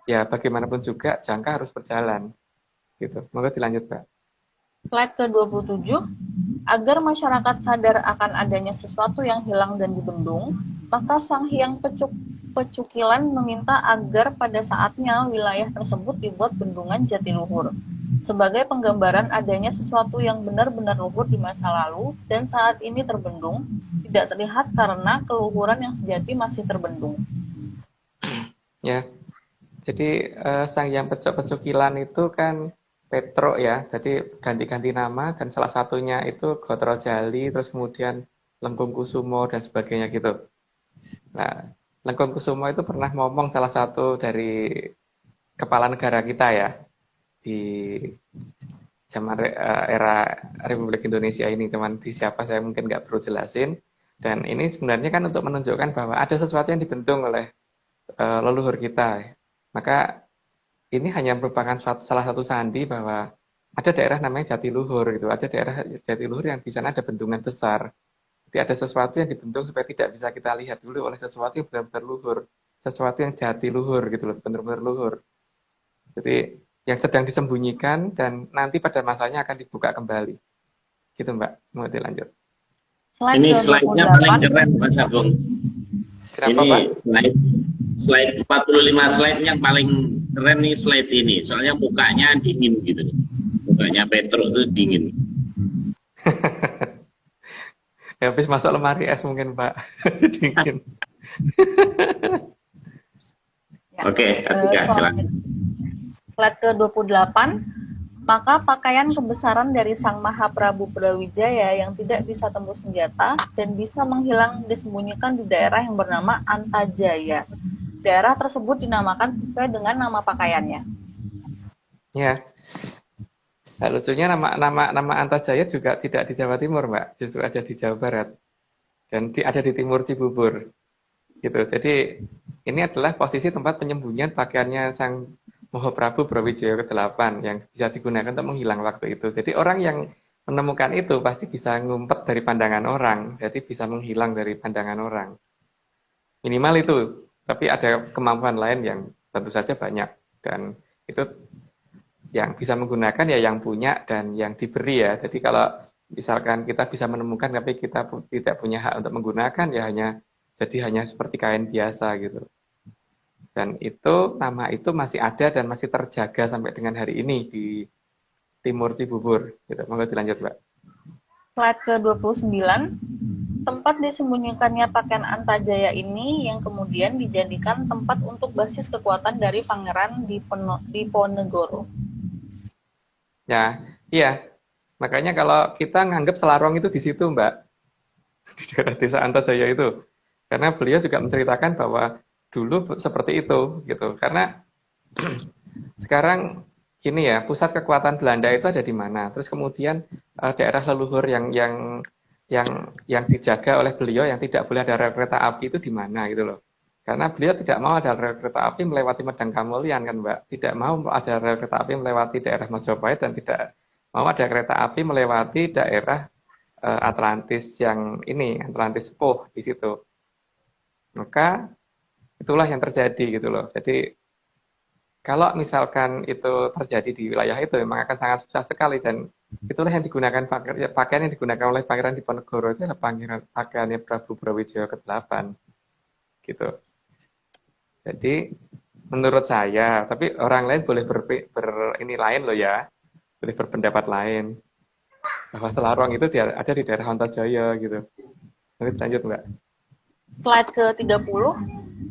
ya bagaimanapun juga jangka harus berjalan. Gitu. Monggo dilanjut, Pak. Slide ke-27. Agar masyarakat sadar akan adanya sesuatu yang hilang dan dibendung, maka Sang Hyang Pecukilan meminta agar pada saatnya wilayah tersebut dibuat bendungan Jatiluhur, sebagai penggambaran adanya sesuatu yang benar-benar luhur di masa lalu dan saat ini terbendung, tidak terlihat karena keluhuran yang sejati masih terbendung. Ya, jadi Sang Hyang Pecukilan itu kan Petro ya, jadi ganti-ganti nama, dan salah satunya itu Gotro Jali, terus kemudian Lengkung Kusumo dan sebagainya gitu. Nah, Lengkung Kusumo itu pernah ngomong salah satu dari kepala negara kita ya, di zaman era Republik Indonesia ini, teman di siapa saya mungkin nggak perlu jelasin. Dan ini sebenarnya kan untuk menunjukkan bahwa ada sesuatu yang dibentung oleh leluhur kita. Maka ini hanya merupakan salah satu sandi bahwa ada daerah namanya Jatiluhur gitu. Ada daerah Jatiluhur yang di sana ada bendungan besar. Jadi ada sesuatu yang dibentung supaya tidak bisa kita lihat dulu oleh sesuatu yang benar-benar luhur, sesuatu yang jatiluhur gitu loh, benar-benar luhur. Jadi yang sedang disembunyikan dan nanti pada masanya akan dibuka kembali. Gitu, Mbak. Mau dilanjut. Ini slide-nya paling keren, Mas Agung. Kenapa, ini Pak? slide 45 slide yang paling keren nih slide ini. Soalnya mukanya dingin gitu. Mukanya Petro itu dingin. Ya, habis masuk lemari es mungkin, Pak. Dingin. Oke, silakan. Slide ke-28. Maka pakaian kebesaran dari Sang Mahaprabu Brawijaya yang tidak bisa tembus senjata dan bisa menghilang disembunyikan di daerah yang bernama Antajaya. Daerah tersebut dinamakan sesuai dengan nama pakaiannya. Ya. Nah, lucunya nama Antajaya juga tidak di Jawa Timur, Mbak. Justru ada di Jawa Barat. Dan ada di timur Cibubur. Gitu. Jadi ini adalah posisi tempat penyembunyian pakaiannya Sang Mahaprabu Brawijaya ke-8 yang bisa digunakan untuk menghilang waktu itu. Jadi orang yang menemukan itu pasti bisa ngumpet dari pandangan orang. Jadi bisa menghilang dari pandangan orang. Minimal itu. Tapi ada kemampuan lain yang tentu saja banyak. Dan itu yang bisa menggunakan ya yang punya dan yang diberi ya. Jadi kalau misalkan kita bisa menemukan tapi kita tidak punya hak untuk menggunakan ya hanya seperti kain biasa gitu. Dan itu nama itu masih ada dan masih terjaga sampai dengan hari ini di timur Cibubur. Gitu. Monggo dilanjut, Mbak. Slide ke-29. Tempat disembunyikannya pakaian Antajaya ini yang kemudian dijadikan tempat untuk basis kekuatan dari Pangeran Diponegoro. Ya, iya. Makanya kalau kita nganggap Selarong itu di situ, Mbak. Di daerah desa Antajaya itu. Karena beliau juga menceritakan bahwa dulu seperti itu gitu. Karena sekarang gini ya, pusat kekuatan Belanda itu ada di mana? Terus kemudian daerah leluhur yang dijaga oleh beliau yang tidak boleh ada rel kereta api itu di mana gitu loh. Karena beliau tidak mau ada rel kereta api melewati Medang Kamulyan kan Mbak. Tidak mau ada rel kereta api melewati daerah Majapahit dan tidak mau ada kereta api melewati daerah Atlantis yang ini, Atlantis Sepuh di situ. Maka itulah yang terjadi gitu loh. Jadi kalau misalkan itu terjadi di wilayah itu memang akan sangat susah sekali dan itulah yang digunakan pakaian yang digunakan oleh Pangeran Diponegoro itu adalah pakaiannya Prabu Brawijaya ke-8 gitu. Jadi menurut saya, tapi orang lain boleh ini lain loh ya, boleh berpendapat lain bahwa Selarong itu ada di daerah Antajaya gitu. Nanti lanjut Mbak. Slide ke-30.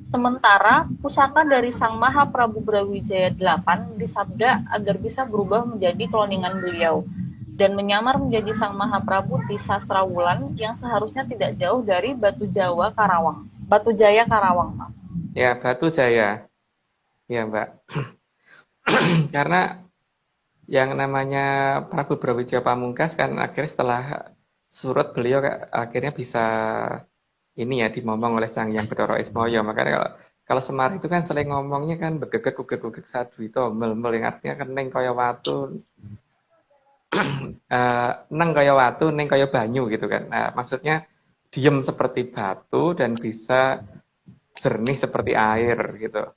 Sementara pusaka dari Sang Maha Prabu Brawijaya 8 disabda agar bisa berubah menjadi kloningan beliau dan menyamar menjadi Sang Maha Prabu di Sastrawulan yang seharusnya tidak jauh dari Batu Jaya Karawang. Ya, Batu Jaya. Ya, Mbak. Karena yang namanya Prabu Brawijaya Pamungkas kan akhirnya setelah surut beliau akhirnya bisa ini ya dimomong oleh Sang Hyang Bathara Ismaya. Makanya kalau Semar itu kan sering ngomongnya kan begegek gugek sadwito mel-mel yang artinya kan neng kaya watu neng kaya watu neng kaya banyu gitu kan. Nah, maksudnya diem seperti batu dan bisa jernih seperti air gitu.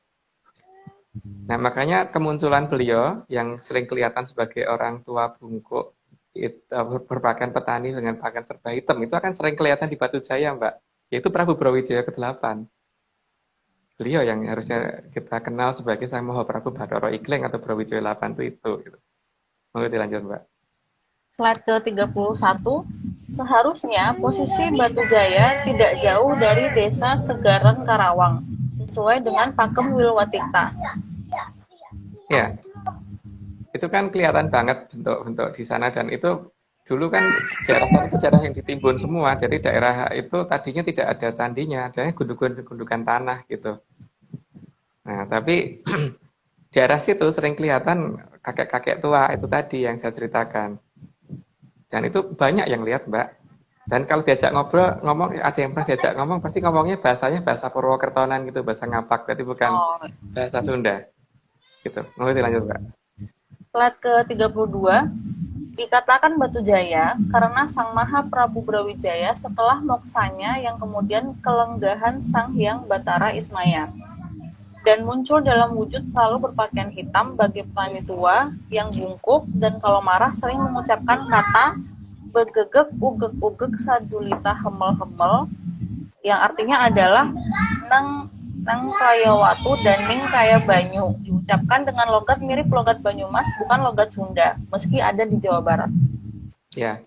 Nah, makanya kemunculan beliau yang sering kelihatan sebagai orang tua bungkuk berpakaian petani dengan pakaian serba hitam itu akan sering kelihatan di Batu Jaya, Mbak. Yaitu Prabu Brawijaya ke-8. Beliau yang harusnya kita kenal sebagai Sang Maha Prabu Bathara Igleng atau Brawijaya 8 itu gitu. Mau dilanjut, Mbak. Slide ke-31. Seharusnya posisi Batu Jaya tidak jauh dari desa Segaran Karawang, sesuai dengan Pakem Wilwatikta. Ya, itu kan kelihatan banget bentuk-bentuk di sana dan itu dulu kan sejarah yang ditimbun semua. Jadi daerah itu tadinya tidak ada candinya, adanya gundukan tanah gitu. Nah, tapi di daerah situ sering kelihatan kakek-kakek tua itu tadi yang saya ceritakan. Dan itu banyak yang lihat, Mbak. Dan kalau diajak ngomong, ada yang pernah diajak ngomong, pasti ngomongnya bahasanya bahasa Purwokertonan gitu, bahasa Ngapak, berarti bukan bahasa Sunda. Gitu. Mau dilanjut, Mbak. Slide ke-32. Dikatakan Batu Jaya karena Sang Maha Prabu Brawijaya setelah moksanya yang kemudian kelenggahan Sang Hyang Bathara Ismaya. Dan muncul dalam wujud selalu berpakaian hitam bagi petani tua yang bungkuk dan kalau marah sering mengucapkan kata begegek ugek sadulita hemel-hemel yang artinya adalah nang kaya watu dan ning kaya banyu, diucapkan dengan logat mirip logat Banyumas bukan logat Sunda meski ada di Jawa Barat. Ya,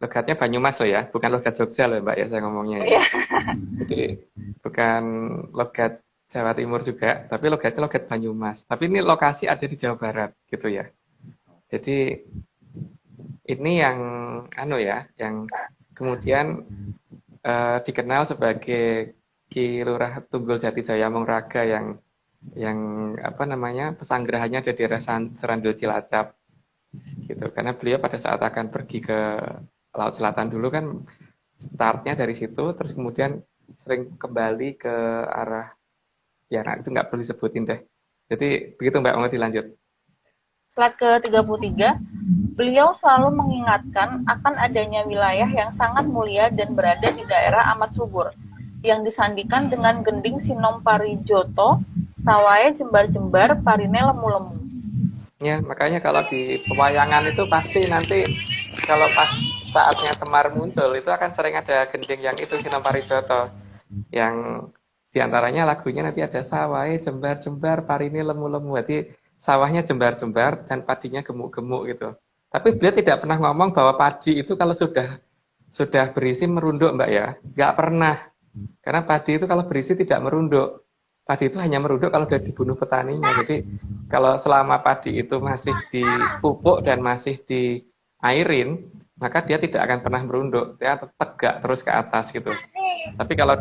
logatnya Banyumas loh ya, bukan logat Jogja loh Mbak ya saya ngomongnya ya. Jadi bukan logat Jawa Timur juga, tapi logatnya logat Banyumas. Tapi ini lokasi ada di Jawa Barat gitu ya. Jadi ini yang yang kemudian dikenal sebagai Ki Lurah Tunggul Jati Jaya Mongraga yang pesanggrahannya ada di daerah Serandil Cilacap gitu. Karena beliau pada saat akan pergi ke Laut Selatan dulu kan startnya dari situ, terus kemudian sering kembali ke arah itu nggak perlu disebutin deh. Jadi begitu Mbak, mau dilanjut. Slide ke-33. Beliau selalu mengingatkan akan adanya wilayah yang sangat mulia dan berada di daerah amat subur, yang disandikan dengan gending sinom parijoto, sawae jembar-jembar, parine lemu-lemu. Ya, makanya kalau di pewayangan itu pasti nanti kalau pas saatnya Semar muncul itu akan sering ada gending yang itu sinom parijoto, yang diantaranya lagunya nanti ada sawahe jembar-jembar, parine lemu-lemu. Jadi sawahnya jembar-jembar dan padinya gemuk-gemuk gitu. Tapi beliau tidak pernah ngomong bahwa padi itu kalau sudah berisi merunduk, Mbak ya. Nggak pernah. Karena padi itu kalau berisi tidak merunduk. Padi itu hanya merunduk kalau sudah dibunuh petaninya. Jadi kalau selama padi itu masih dipupuk dan masih diairin, maka dia tidak akan pernah merunduk. Dia tegak terus ke atas gitu. Tapi kalau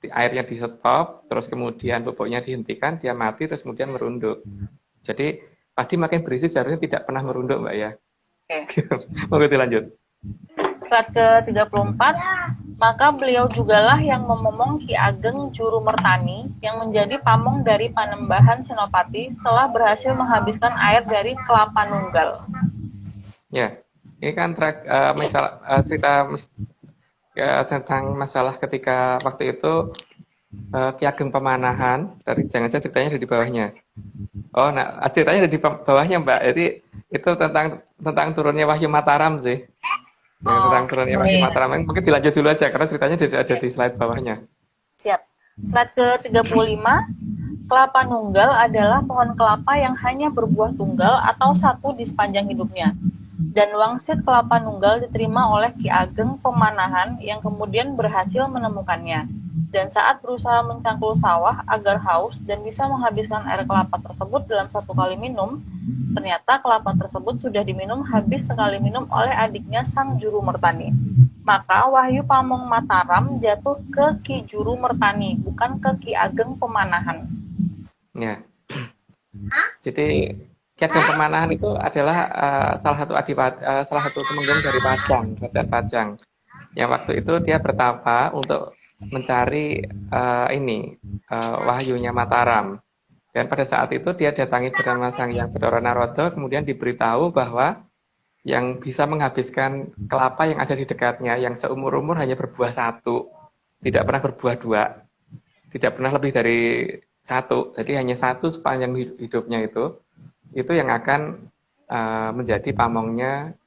airnya di stop, terus kemudian pupuknya dihentikan, dia mati, terus kemudian merunduk. Jadi padi makin berisi seharusnya tidak pernah merunduk, Mbak ya. Oke. Mau lanjut. Slide ke-34. Maka beliau jugalah yang memomong Ki Ageng Juru Mertani yang menjadi pamong dari Panembahan Senopati setelah berhasil menghabiskan air dari Kelapa Nunggal. Ya, ini kan cerita tentang masalah ketika waktu itu Ki Ageng Pemanahan, dari jangan-jangan ceritanya ada di bawahnya. Oh, nah ceritanya ada di bawahnya Mbak. Jadi itu tentang turunnya Wahyu Mataram sih. Tentang turunnya Wahyu Mataram. Mungkin dilanjut dulu aja karena ceritanya ada di slide bawahnya. Siap. Slide ke-35. Kelapa Nunggal adalah pohon kelapa yang hanya berbuah tunggal atau satu di sepanjang hidupnya. Dan wangsit kelapa nunggal diterima oleh Ki Ageng Pemanahan yang kemudian berhasil menemukannya. Dan saat berusaha mencangkul sawah agar haus dan bisa menghabiskan air kelapa tersebut dalam satu kali minum, ternyata kelapa tersebut sudah diminum habis sekali minum oleh adiknya sang Juru Mertani. Maka Wahyu Pamong Mataram jatuh ke Ki Juru Mertani, bukan ke Ki Ageng Pemanahan. Ya. Jadi Ki Ageng Pemanahan itu adalah salah satu temenggung dari Pajang, Kerajaan Pajang. Yang waktu itu dia bertapa untuk mencari wahyunya Mataram. Dan pada saat itu dia datangi bernama Sang Hyang Bathara Narada, kemudian diberitahu bahwa yang bisa menghabiskan kelapa yang ada di dekatnya, yang seumur-umur hanya berbuah satu, tidak pernah berbuah dua, tidak pernah lebih dari satu, jadi hanya satu sepanjang hidupnya itu yang akan menjadi pamongnya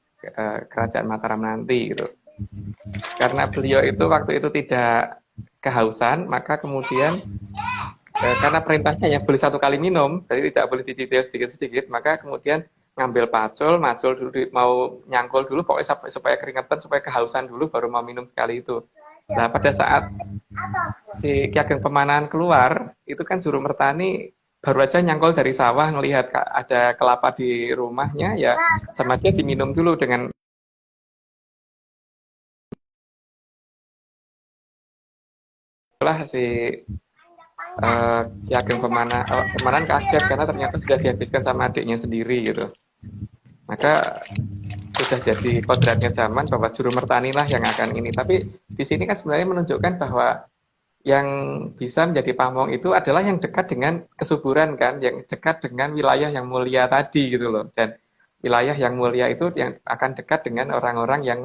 Kerajaan Mataram nanti gitu. Karena beliau itu waktu itu tidak kehausan, maka kemudian karena perintahnya hanya boleh satu kali minum, jadi tidak boleh dicicil sedikit-sedikit, maka kemudian ngambil macul dulu, mau nyangkul dulu, pokoknya supaya keringetan, supaya kehausan dulu, baru mau minum sekali itu. Nah, pada saat si Ki Ageng Pemanahan keluar, itu kan Juru Mertani baru aja nyangkul dari sawah, ngelihat ada kelapa di rumahnya, ya sama dia diminum dulu dengan si Ki Ageng Pemanahan kaget karena ternyata sudah dihabiskan sama adiknya sendiri gitu. Maka sudah jadi kodratnya zaman bahwa Juru Mertani lah yang akan ini. Tapi di sini kan sebenarnya menunjukkan bahwa yang bisa menjadi pamong itu adalah yang dekat dengan kesuburan kan, yang dekat dengan wilayah yang mulia tadi gitu loh. Dan wilayah yang mulia itu yang akan dekat dengan orang-orang yang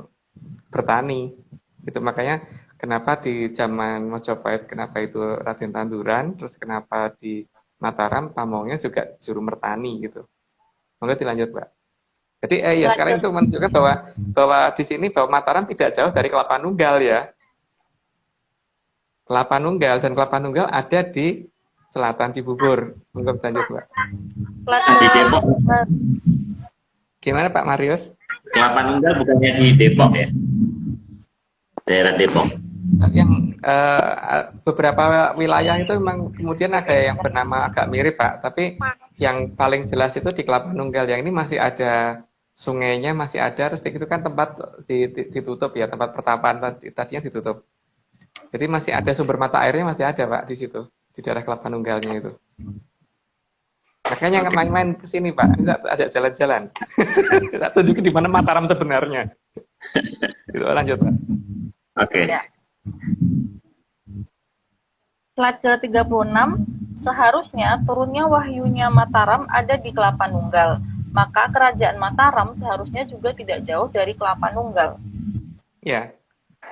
bertani. Gitu, makanya kenapa di zaman Majapahit kenapa itu Raden Tanduran, terus kenapa di Mataram pamongnya juga Juru Mertani gitu. Monggo dilanjut, Mbak. Jadi sekarang itu menunjukkan bahwa di sini bahwa Mataram tidak jauh dari Kelapa Nunggal ya. Kelapa Nunggal dan Kelapa Nunggal ada di selatan Cibubur. Monggo dilanjut, Mbak. Di Depok. Gimana Pak Marius? Kelapa Nunggal bukannya di Depok ya? Daerah Depok. Yang beberapa wilayah itu memang kemudian ada yang bernama agak mirip Pak, tapi yang paling jelas itu di Kelapa Nunggal yang ini masih ada sungainya, masih ada, terus itu kan tempat ditutup ya, tempat pertapaan tadinya ditutup. Jadi masih ada sumber mata airnya, masih ada Pak di situ, di daerah Kelapa Nunggalnya itu. Makanya main-main ke sini Pak, enggak ada jalan-jalan. Kita tunjukin di mana Mataram sebenarnya. Itu lanjut Pak. Oke. Ya. Slide ke-36, seharusnya turunnya wahyunya Mataram ada di Kelapa Nunggal, maka kerajaan Mataram seharusnya juga tidak jauh dari Kelapa Nunggal. Ya,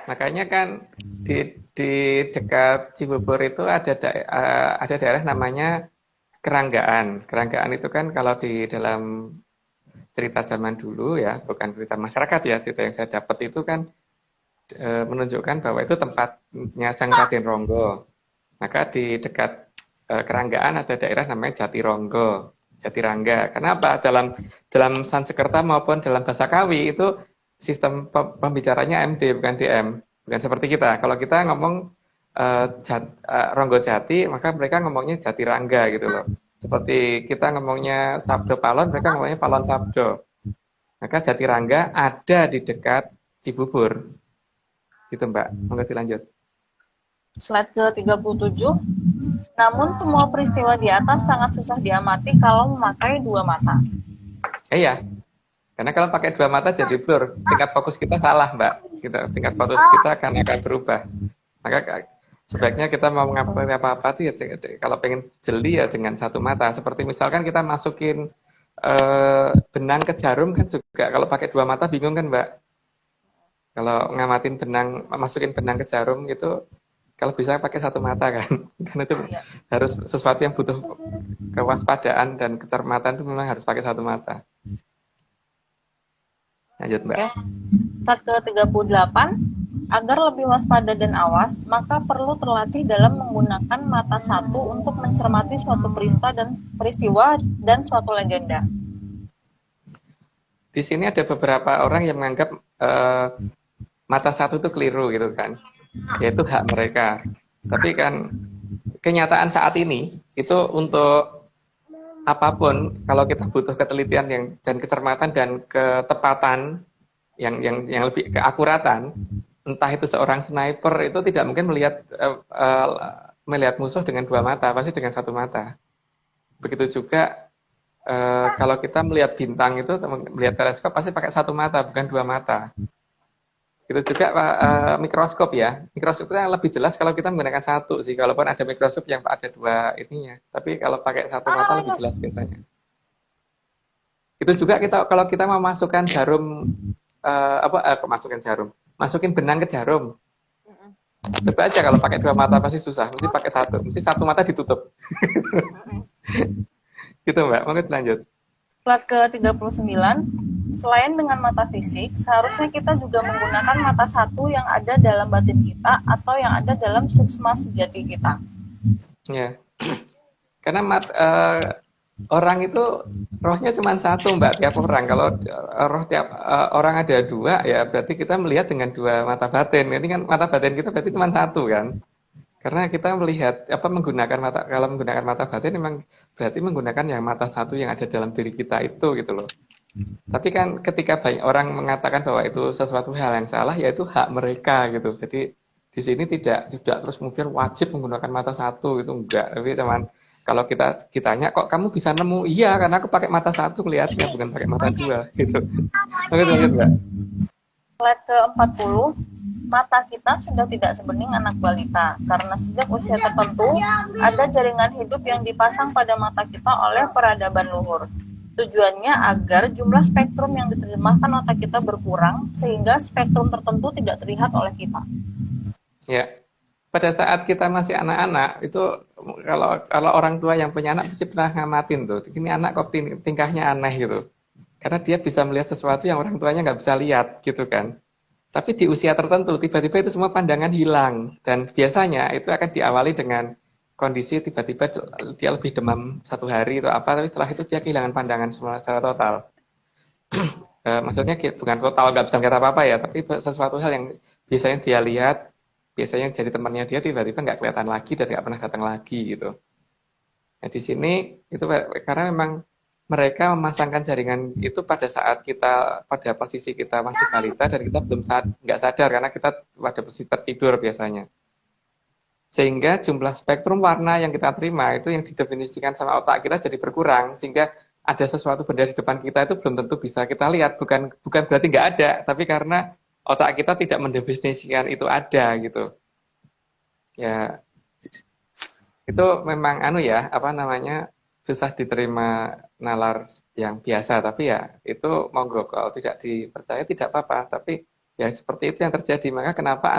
makanya kan di dekat Cibubur itu ada daerah namanya Keranggaan. Keranggaan itu kan kalau di dalam cerita zaman dulu ya, bukan cerita masyarakat ya, cerita yang saya dapat itu kan menunjukkan bahwa itu tempatnya Sang Raden Ronggo. Maka di dekat Keranggaan ada daerah namanya Jatironggo, Jatirangga. Kenapa? Dalam Sanskerta maupun dalam bahasa Kawi itu sistem pembicaranya MD bukan DM, bukan seperti kita. Kalau kita ngomong Ronggo Jati, maka mereka ngomongnya Jatirangga gitu loh. Seperti kita ngomongnya Sabdo Palon, mereka ngomongnya Palon Sabdo. Maka Jatirangga ada di dekat Cibubur. Gitu Mbak, monggo dilanjut. Slide ke-37. Namun semua peristiwa di atas sangat susah diamati kalau memakai dua mata. Iya, karena kalau pakai dua mata jadi blur, tingkat fokus kita salah Mbak. tingkat fokus kita akan berubah. Maka sebaiknya kita mau mengamati apa-apa tuh ya, kalau pengen jeli ya dengan satu mata. Seperti misalkan kita masukin benang ke jarum kan juga kalau pakai dua mata bingung kan Mbak. Kalau ngamatin benang, masukin benang ke jarum itu kalau bisa pakai satu mata kan. Karena itu harus sesuatu yang butuh kewaspadaan dan kecermatan itu memang harus pakai satu mata. Lanjut Mbak. Oke. Slide ke-38. Agar lebih waspada dan awas, maka perlu terlatih dalam menggunakan mata satu untuk mencermati suatu peristiwa dan suatu legenda. Di sini ada beberapa orang yang menganggap mata satu itu keliru gitu kan, yaitu hak mereka. Tapi kan kenyataan saat ini itu untuk apapun, kalau kita butuh ketelitian dan kecermatan dan ketepatan yang lebih keakuratan, entah itu seorang sniper itu tidak mungkin melihat musuh dengan dua mata, pasti dengan satu mata. Begitu juga kalau kita melihat bintang itu, melihat teleskop pasti pakai satu mata, bukan dua mata. Itu juga mikroskop ya. Mikroskop itu lebih jelas kalau kita menggunakan satu sih. Kalaupun ada mikroskop yang ada dua ininya, tapi kalau pakai satu mata lebih jelas biasanya. Itu juga kalau kita mau masukkan jarum masukin benang ke jarum. Coba aja kalau pakai dua mata pasti susah, mesti pakai satu, mesti satu mata ditutup. Gitu Mbak, monggo lanjut. Slide ke-39. Selain dengan mata fisik, seharusnya kita juga menggunakan mata satu yang ada dalam batin kita atau yang ada dalam suksma sejati kita. Ya. Karena orang itu rohnya cuma satu Mbak, tiap orang. Kalau roh tiap orang ada dua, ya berarti kita melihat dengan dua mata batin. Ini kan mata batin kita berarti cuma satu kan. Karena kita melihat kalau menggunakan mata batin memang berarti menggunakan yang mata satu yang ada dalam diri kita itu gitu loh. Tapi kan ketika banyak orang mengatakan bahwa itu sesuatu hal yang salah, ya itu hak mereka gitu. Jadi di sini tidak terus kemudian wajib menggunakan mata satu, itu enggak. Tapi teman, kalau kita tanya kok kamu bisa nemu? Iya, karena aku pakai mata satu melihatnya, bukan pakai mata dua gitu. Oke, lanjut Mbak. Slide ke-40. Mata kita sudah tidak sebening anak balita, karena sejak usia tertentu ada jaringan hidup yang dipasang pada mata kita oleh peradaban luhur. Tujuannya agar jumlah spektrum yang diterjemahkan otak kita berkurang, sehingga spektrum tertentu tidak terlihat oleh kita. Ya, pada saat kita masih anak-anak, itu kalau orang tua yang punya anak pasti pernah ngamatin tuh, ini anak kok tingkahnya aneh gitu. Karena dia bisa melihat sesuatu yang orang tuanya nggak bisa lihat gitu kan. Tapi di usia tertentu, tiba-tiba itu semua pandangan hilang. Dan biasanya itu akan diawali dengan kondisi tiba-tiba dia lebih demam 1 hari atau apa, tapi setelah itu dia kehilangan pandangan semua secara total. Maksudnya bukan total, nggak bisa lihat apa-apa ya, tapi sesuatu hal yang biasanya dia lihat, biasanya jadi temannya dia, tiba-tiba nggak kelihatan lagi dan nggak pernah datang lagi gitu. Nah di sini, itu karena memang mereka memasangkan jaringan itu pada saat kita pada posisi kita masih balita dan kita nggak sadar karena kita pada posisi tertidur biasanya. Sehingga jumlah spektrum warna yang kita terima itu yang didefinisikan sama otak kita jadi berkurang, sehingga ada sesuatu benda di depan kita itu belum tentu bisa kita lihat. Bukan berarti nggak ada, tapi karena otak kita tidak mendefinisikan itu ada gitu. Ya itu memang susah diterima nalar yang biasa, tapi ya itu monggo, kalau tidak dipercaya tidak apa-apa, tapi ya seperti itu yang terjadi. Maka kenapa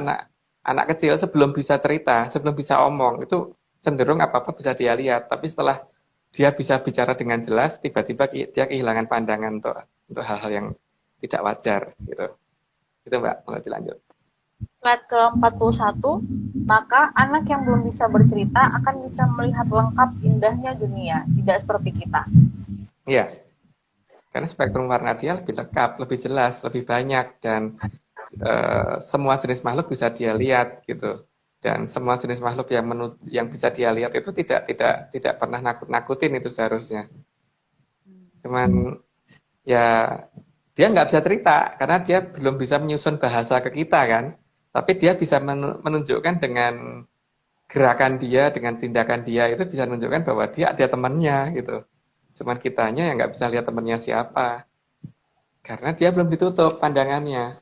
anak kecil sebelum bisa cerita, sebelum bisa omong, itu cenderung apa-apa bisa dia lihat, tapi setelah dia bisa bicara dengan jelas, tiba-tiba dia kehilangan pandangan untuk hal-hal yang tidak wajar gitu. Itu Mbak, mau dilanjut. Slide ke-41, maka anak yang belum bisa bercerita akan bisa melihat lengkap indahnya dunia, tidak seperti kita. Iya, karena spektrum warna dia lebih lengkap, lebih jelas, lebih banyak, dan semua jenis makhluk bisa dia lihat gitu. Dan semua jenis makhluk yang bisa dia lihat itu tidak pernah nakut-nakutin itu seharusnya. Cuman ya dia nggak bisa cerita karena dia belum bisa menyusun bahasa ke kita kan. Tapi dia bisa menunjukkan dengan gerakan dia, dengan tindakan dia, itu bisa menunjukkan bahwa dia ada temannya gitu. Cuman kitanya yang nggak bisa lihat temannya siapa. Karena dia belum ditutup pandangannya.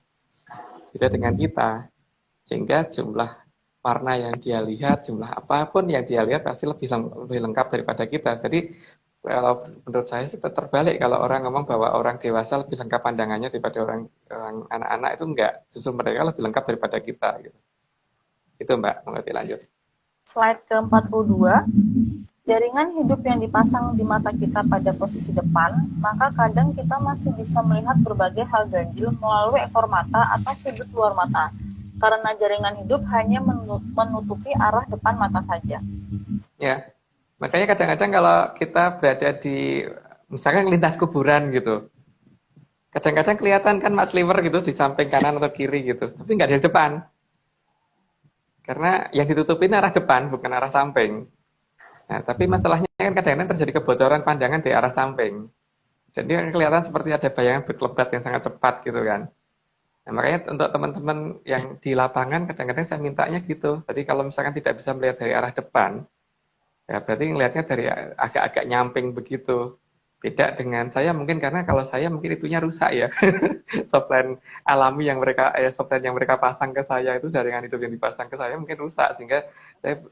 berbeda dengan kita. Sehingga jumlah warna yang dia lihat, jumlah apapun yang dia lihat pasti lebih lengkap daripada kita. Jadi kalau menurut saya sih terbalik kalau orang ngomong bahwa orang dewasa lebih lengkap pandangannya daripada orang anak-anak, itu enggak. Justru mereka lebih lengkap daripada kita. Gitu. Itu Mbak, mengerti lanjut. Slide ke-42. Jaringan hidup yang dipasang di mata kita pada posisi depan, maka kadang kita masih bisa melihat berbagai hal ganjil melalui ekor mata atau sudut luar mata, karena jaringan hidup hanya menutupi arah depan mata saja. Ya, makanya kadang-kadang kalau kita berada di, misalkan lintas kuburan gitu, kadang-kadang kelihatan kan Mas Liver gitu di samping kanan atau kiri gitu, tapi nggak di depan. Karena yang ditutupin arah depan, bukan arah samping. Nah, tapi masalahnya kan kadang-kadang terjadi kebocoran pandangan di arah samping. Jadi kelihatan seperti ada bayangan berkelebat yang sangat cepat gitu kan. Nah, makanya untuk teman-teman yang di lapangan kadang-kadang saya mintanya gitu. Jadi kalau misalkan tidak bisa melihat dari arah depan, ya berarti ngelihatnya dari agak-agak nyamping begitu. Beda dengan saya mungkin karena kalau saya mungkin itunya rusak ya. Softline alami yang mereka softline yang mereka pasang ke saya itu, jaringan hidup yang dipasang ke saya mungkin rusak sehingga saya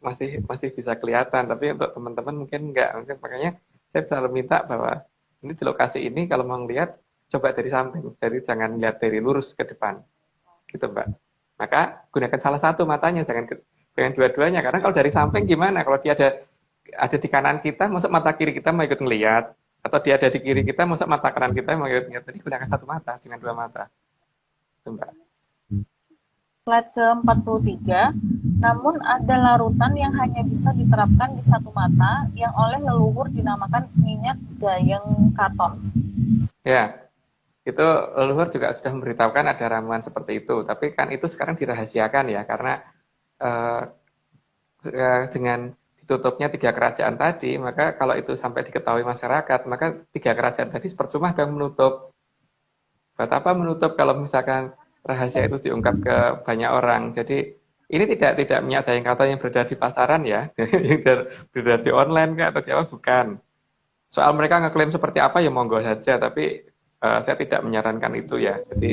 masih bisa kelihatan, tapi untuk teman-teman mungkin enggak. Makanya saya selalu minta bahwa ini di lokasi ini kalau mau lihat coba dari samping. Jadi jangan lihat dari lurus ke depan. Gitu, Mbak. Maka gunakan salah satu matanya, jangan dua-duanya, karena kalau dari samping gimana? Kalau dia ada di kanan kita, masuk mata kiri kita mau ikut ngelihat, atau dia ada di kiri kita, masuk mata kanan kita mau ikut ngelihat. Jadi gunakan satu mata, jangan dua mata. Itu, Mbak. Slide ke-43, namun ada larutan yang hanya bisa diterapkan di satu mata yang oleh leluhur dinamakan minyak jayeng katon. Ya, itu leluhur juga sudah memberitahukan ada ramuan seperti itu. Tapi kan itu sekarang dirahasiakan ya, karena dengan ditutupnya 3 kerajaan tadi, maka kalau itu sampai diketahui masyarakat, maka 3 kerajaan tadi percuma dong menutup. Buat apa menutup kalau misalkan rahasia itu diungkap ke banyak orang. Jadi ini tidak minyak jayeng katon yang beredar di pasaran ya, yang beredar di online kan atau apa, bukan. Soal mereka ngeklaim seperti apa ya monggo saja, tapi saya tidak menyarankan itu ya. Jadi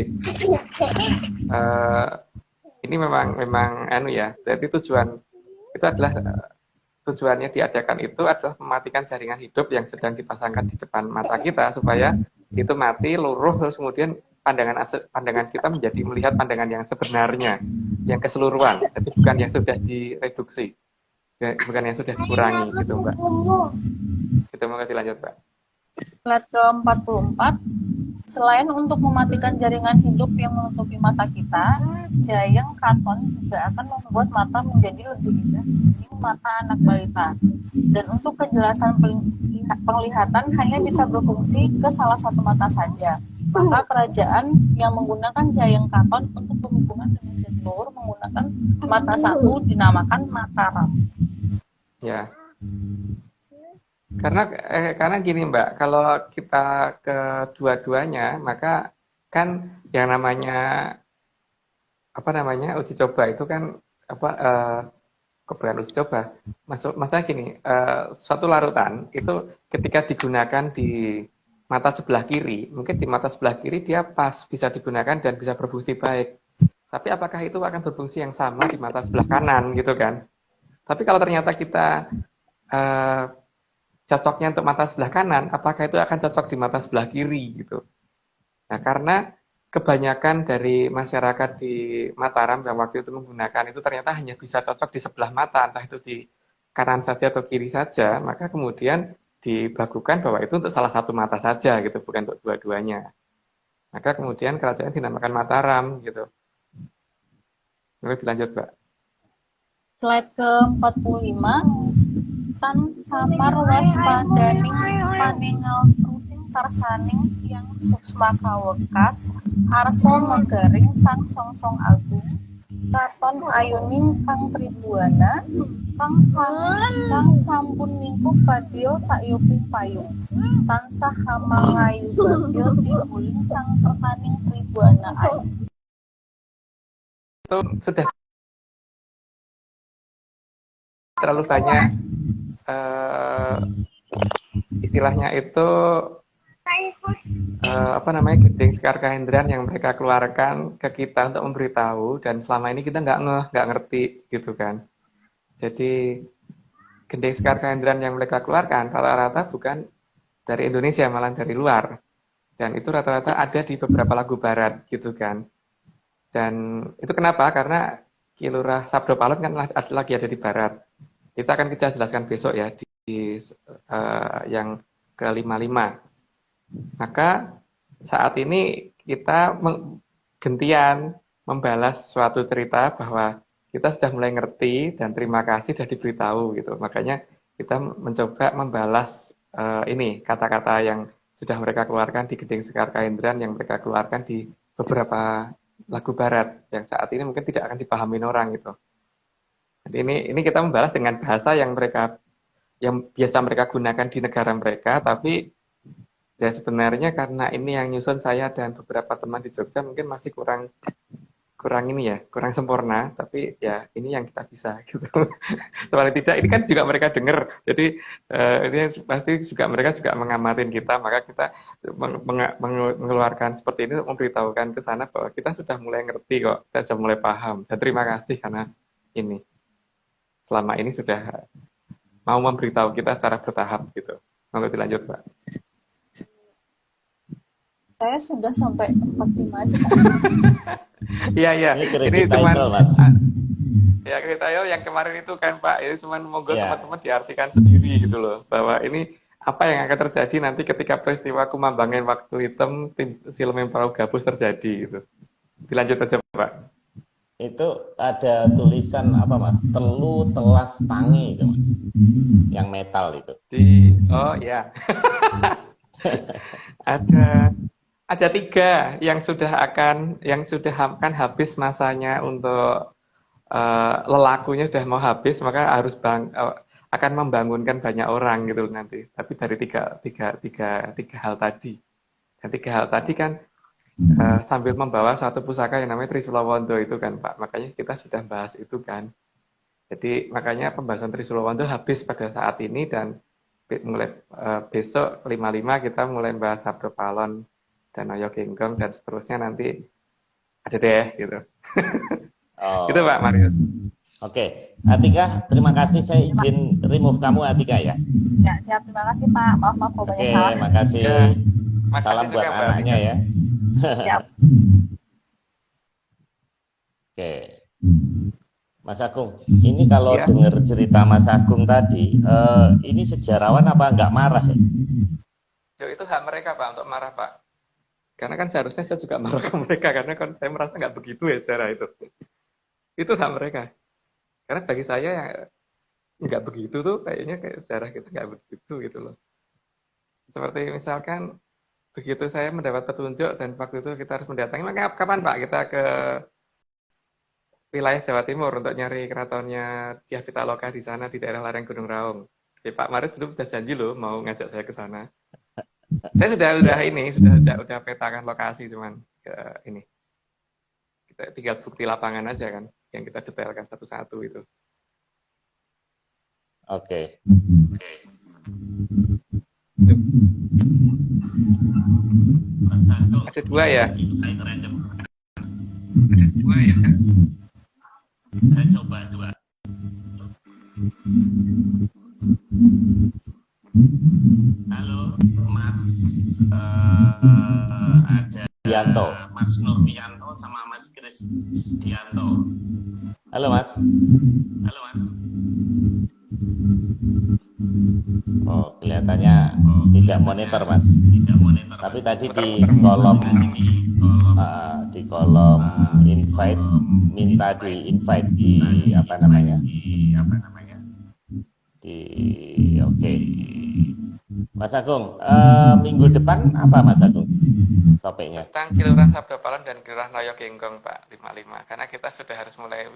ini memang ya. Jadi tujuannya diadakan itu adalah mematikan jaringan hidup yang sedang dipasangkan di depan mata kita supaya itu mati, luruh, terus kemudian pandangan kita menjadi melihat pandangan yang sebenarnya, yang keseluruhan, jadi bukan yang sudah direduksi, bukan yang sudah dikurangi, gitu Mbak. Kita mau kasih lanjut, Mbak. Slide ke-44, selain untuk mematikan jaringan hidup yang menutupi mata kita, jayeng katon juga akan membuat mata menjadi lebih indah seperti mata anak balita. Dan untuk kejelasan penglihatan hanya bisa berfungsi ke salah satu mata saja. Maka kerajaan yang menggunakan jayeng katon untuk berhubungan dengan jatiluhur menggunakan mata satu dinamakan Mataram. Ya. Karena gini Mbak, kalau kita kedua-duanya, maka kan yang namanya uji coba itu kan bukan uji coba. Masalah gini, suatu larutan itu ketika digunakan di mata sebelah kiri, mungkin di mata sebelah kiri dia pas bisa digunakan dan bisa berfungsi baik. Tapi apakah itu akan berfungsi yang sama di mata sebelah kanan gitu kan? Tapi kalau ternyata kita cocoknya untuk mata sebelah kanan, apakah itu akan cocok di mata sebelah kiri gitu? Nah, karena kebanyakan dari masyarakat di Mataram yang waktu itu menggunakan itu ternyata hanya bisa cocok di sebelah mata, entah itu di kanan saja atau kiri saja, maka kemudian dibagukan bahwa itu untuk salah satu mata saja gitu, bukan untuk dua-duanya. Maka kemudian kerajaan dinamakan Mataram gitu. Lebih lanjut, Mbak. Slide ke-45, tan samar waspadaning paningal krusing tarsaning yang suksma kawekas arso megaring sang songsong agung katon ayuning kang tribuana kang sampun ningkup padya sayuping payung tansah hamangayu bagya tibuling sang pertaning tribuana ayu. Itu sudah terlalu banyak istilahnya itu gending sekar kahendran yang mereka keluarkan ke kita untuk memberitahu, dan selama ini kita nggak ngerti gitu kan. Jadi gending sekar kahendran yang mereka keluarkan rata-rata bukan dari Indonesia, malah dari luar, dan itu rata-rata ada di beberapa lagu barat gitu kan. Dan itu kenapa? Karena Ki Lurah Sabdo Palon kan lagi ada di barat. Kita akan kita jelaskan besok ya di yang ke-55. Maka saat ini kita gentian membalas suatu cerita bahwa kita sudah mulai ngerti dan terima kasih sudah diberitahu gitu. Makanya kita mencoba membalas ini kata-kata yang sudah mereka keluarkan di Gending Sekar Kahendran, yang mereka keluarkan di beberapa lagu barat yang saat ini mungkin tidak akan dipahami orang gitu. Jadi ini kita membalas dengan bahasa yang biasa mereka gunakan di negara mereka, tapi ya sebenarnya karena ini yang nyusun saya dan beberapa teman di Jogja mungkin masih kurang sempurna, tapi ya ini yang kita bisa gitu. Soalnya tidak, ini kan juga mereka dengar, jadi ini pasti juga mereka juga mengamatin kita, maka kita mengeluarkan seperti ini untuk memberitahukan ke sana bahwa kita sudah mulai ngerti kok, kita sudah mulai paham, dan terima kasih karena ini selama ini sudah mau memberitahu kita secara bertahap gitu. Monggo dilanjut, Pak. Saya sudah sampai 45 aja, Pak. Iya. Ini cuma Mas. Ya, kriteria yang kemarin itu kan, Pak, ini cuma monggo teman-teman diartikan sendiri gitu loh, bahwa ini apa yang akan terjadi nanti ketika peristiwa Kumambangin Waktu Hitam tim Silem Perahu Gabus terjadi gitu. Dilanjut aja, Pak. Itu ada tulisan apa, Mas? Telu telas tangi itu, Mas. Yang metal itu. Oh ya. Ada 3 yang sudah akan habis masanya untuk lelakunya sudah mau habis, maka harus akan membangunkan banyak orang gitu nanti. Tapi dari tiga hal tadi. Dan 3 hal tadi kan sambil membawa satu pusaka yang namanya Trisulawondo itu kan, Pak. Makanya kita sudah bahas itu kan. Jadi makanya pembahasan Trisulawondo habis pada saat ini, dan mulai besok 55 kita mulai bahas Sabdo Palon dan Noyo Genggong dan seterusnya nanti ada deh gitu. Gitu Pak Marius. Oke, Atika, terima kasih. Saya izin remove kamu, Atika ya. Ya, siap. Terima kasih Pak. Maaf kalau banyak salah. Oke, makasih. Ya, salam buat anaknya ya. Siap. Oke. Mas Agung, ini kalau dengar cerita Mas Agung tadi, ini sejarawan apa nggak marah ya? Itu hak mereka Pak untuk marah Pak. Karena kan seharusnya saya juga marah ke mereka, karena kan saya merasa nggak begitu ya sejarah itu. Itu hak mereka. Karena bagi saya yang nggak begitu tuh kayaknya kayak sejarah kita nggak begitu gitu loh. Seperti misalkan begitu saya mendapat petunjuk dan waktu itu kita harus mendatangi, maka kapan Pak kita ke wilayah Jawa Timur untuk nyari keratonnya Dyah Pitaloka di sana di daerah lereng Gunung Raung. Ya, Pak Maris dulu sudah janji loh mau ngajak saya ke sana. Saya sudah petakan lokasi, cuman ke ini. Kita tinggal bukti lapangan aja kan yang kita detailkan satu-satu itu. Oke. Ada 2 ya? Saya coba 2. Halo, Mas ada Dianto, Mas Nurwianto sama Mas Krisdianto. Halo Mas. Oh, kelihatannya tidak monitor Mas. Tapi tadi di kolom invite minta di invite di apa namanya? Oke. Mas Agung, minggu depan apa Mas Agung topiknya? Tentang Ki Lurah Sabdo Palon dan Ki Lurah Noyo Genggong Pak 55. Karena kita sudah harus mulai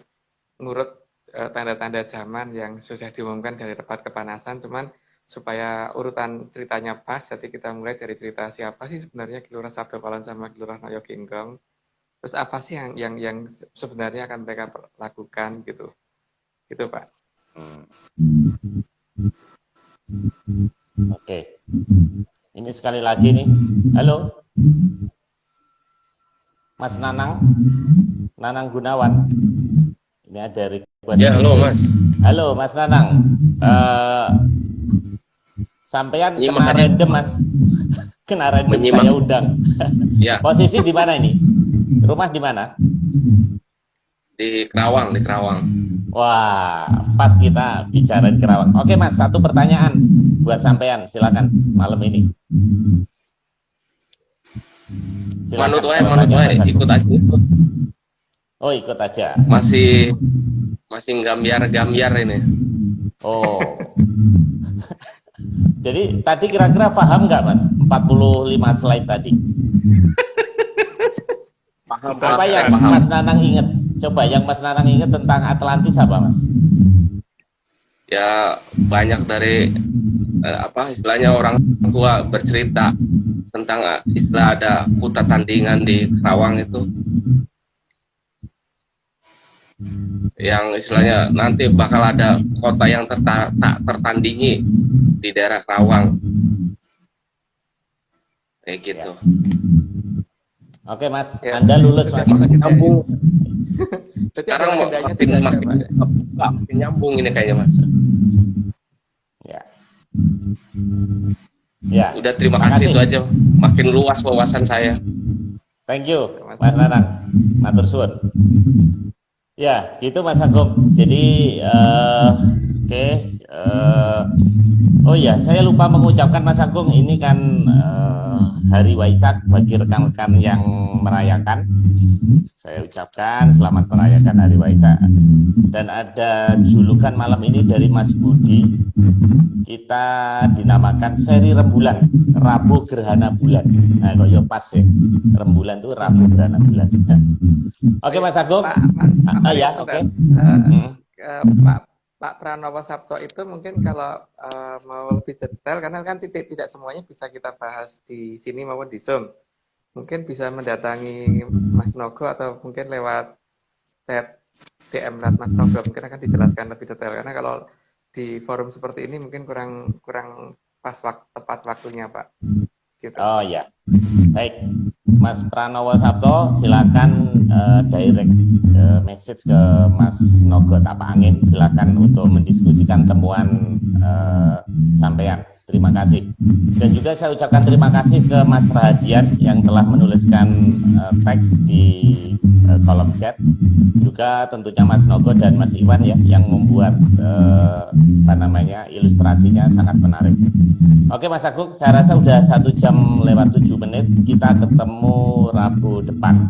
ngurut tanda-tanda zaman yang sudah diumumkan dari Repat Kepanasan, cuman supaya urutan ceritanya pas, jadi kita mulai dari cerita siapa sih sebenarnya Ki Lurah Sabdo Palon sama Ki Lurah Noyo Genggong. Terus apa sih yang sebenarnya akan mereka lakukan gitu. Gitu Pak. Oke. Ini sekali lagi nih. Halo. Mas Nanang. Nanang Gunawan. Ini ada request. Ya, halo Mas. Halo Mas Nanang. Sampean kena random Mas. Kena random saya undang. Ya. Posisi di mana ini? Rumah di mana? Di Kerawang, di Kerawang. Wah, pas kita bicara di Kerawang. Oke Mas, satu pertanyaan buat sampean, silakan malam ini. Manut wae, ikut aja. Oh, ikut aja. Masih gambiar ini. Oh. Jadi tadi kira-kira paham nggak Mas? 45 slide tadi. Paham. Apa yang Mas Nanang ingat? Coba yang Mas Nanang ingat tentang Atlantis apa Mas? Ya banyak dari istilahnya orang tua bercerita tentang istilah ada kuta tandingan di Kerawang itu. Yang istilahnya nanti bakal ada kota yang tak tertandingi di daerah Kerawang. Kayak gitu. Ya. Oke Mas, ya. Anda lulus Mas. Nyambung. Sekarang makin nyambung ini kayaknya Mas. Ya. Ya. Udah terima kasih itu aja. Makin luas wawasan saya. Thank you Mas Nanang. Matur suwun. Ya, gitu Mas Agung. Jadi, oh ya, saya lupa mengucapkan Mas Agung, ini kan Hari Waisak bagi rekan-rekan yang merayakan. Saya ucapkan selamat merayakan Hari Waisak. Dan ada julukan malam ini dari Mas Budi. Kita dinamakan seri rembulan, Rabu Gerhana Bulan. Nah, kok ya pas ya. Rembulan itu Rabu Gerhana Bulan. Oke Mas Agung. Ya, oke. Pak Pranowo Sabto itu mungkin kalau mau lebih detail, karena kan tidak semuanya bisa kita bahas di sini maupun di Zoom. Mungkin bisa mendatangi Mas Nogo atau mungkin lewat chat DM Mas Nogo, mungkin akan dijelaskan lebih detail. Karena kalau di forum seperti ini mungkin kurang pas tepat waktunya Pak. Gitu. Oh ya, baik. Mas Pranowo Sabto, silakan direct message ke Mas Nogo Tapak Angin, silakan untuk mendiskusikan temuan sampean. Terima kasih. Dan juga saya ucapkan terima kasih ke Mas Rahadian yang telah menuliskan teks di kolom chat. Juga tentunya Mas Nogo dan Mas Iwan ya yang membuat ilustrasinya sangat menarik. Oke Mas Agung, saya rasa udah 1 jam lewat 7 menit. Kita ketemu Rabu depan.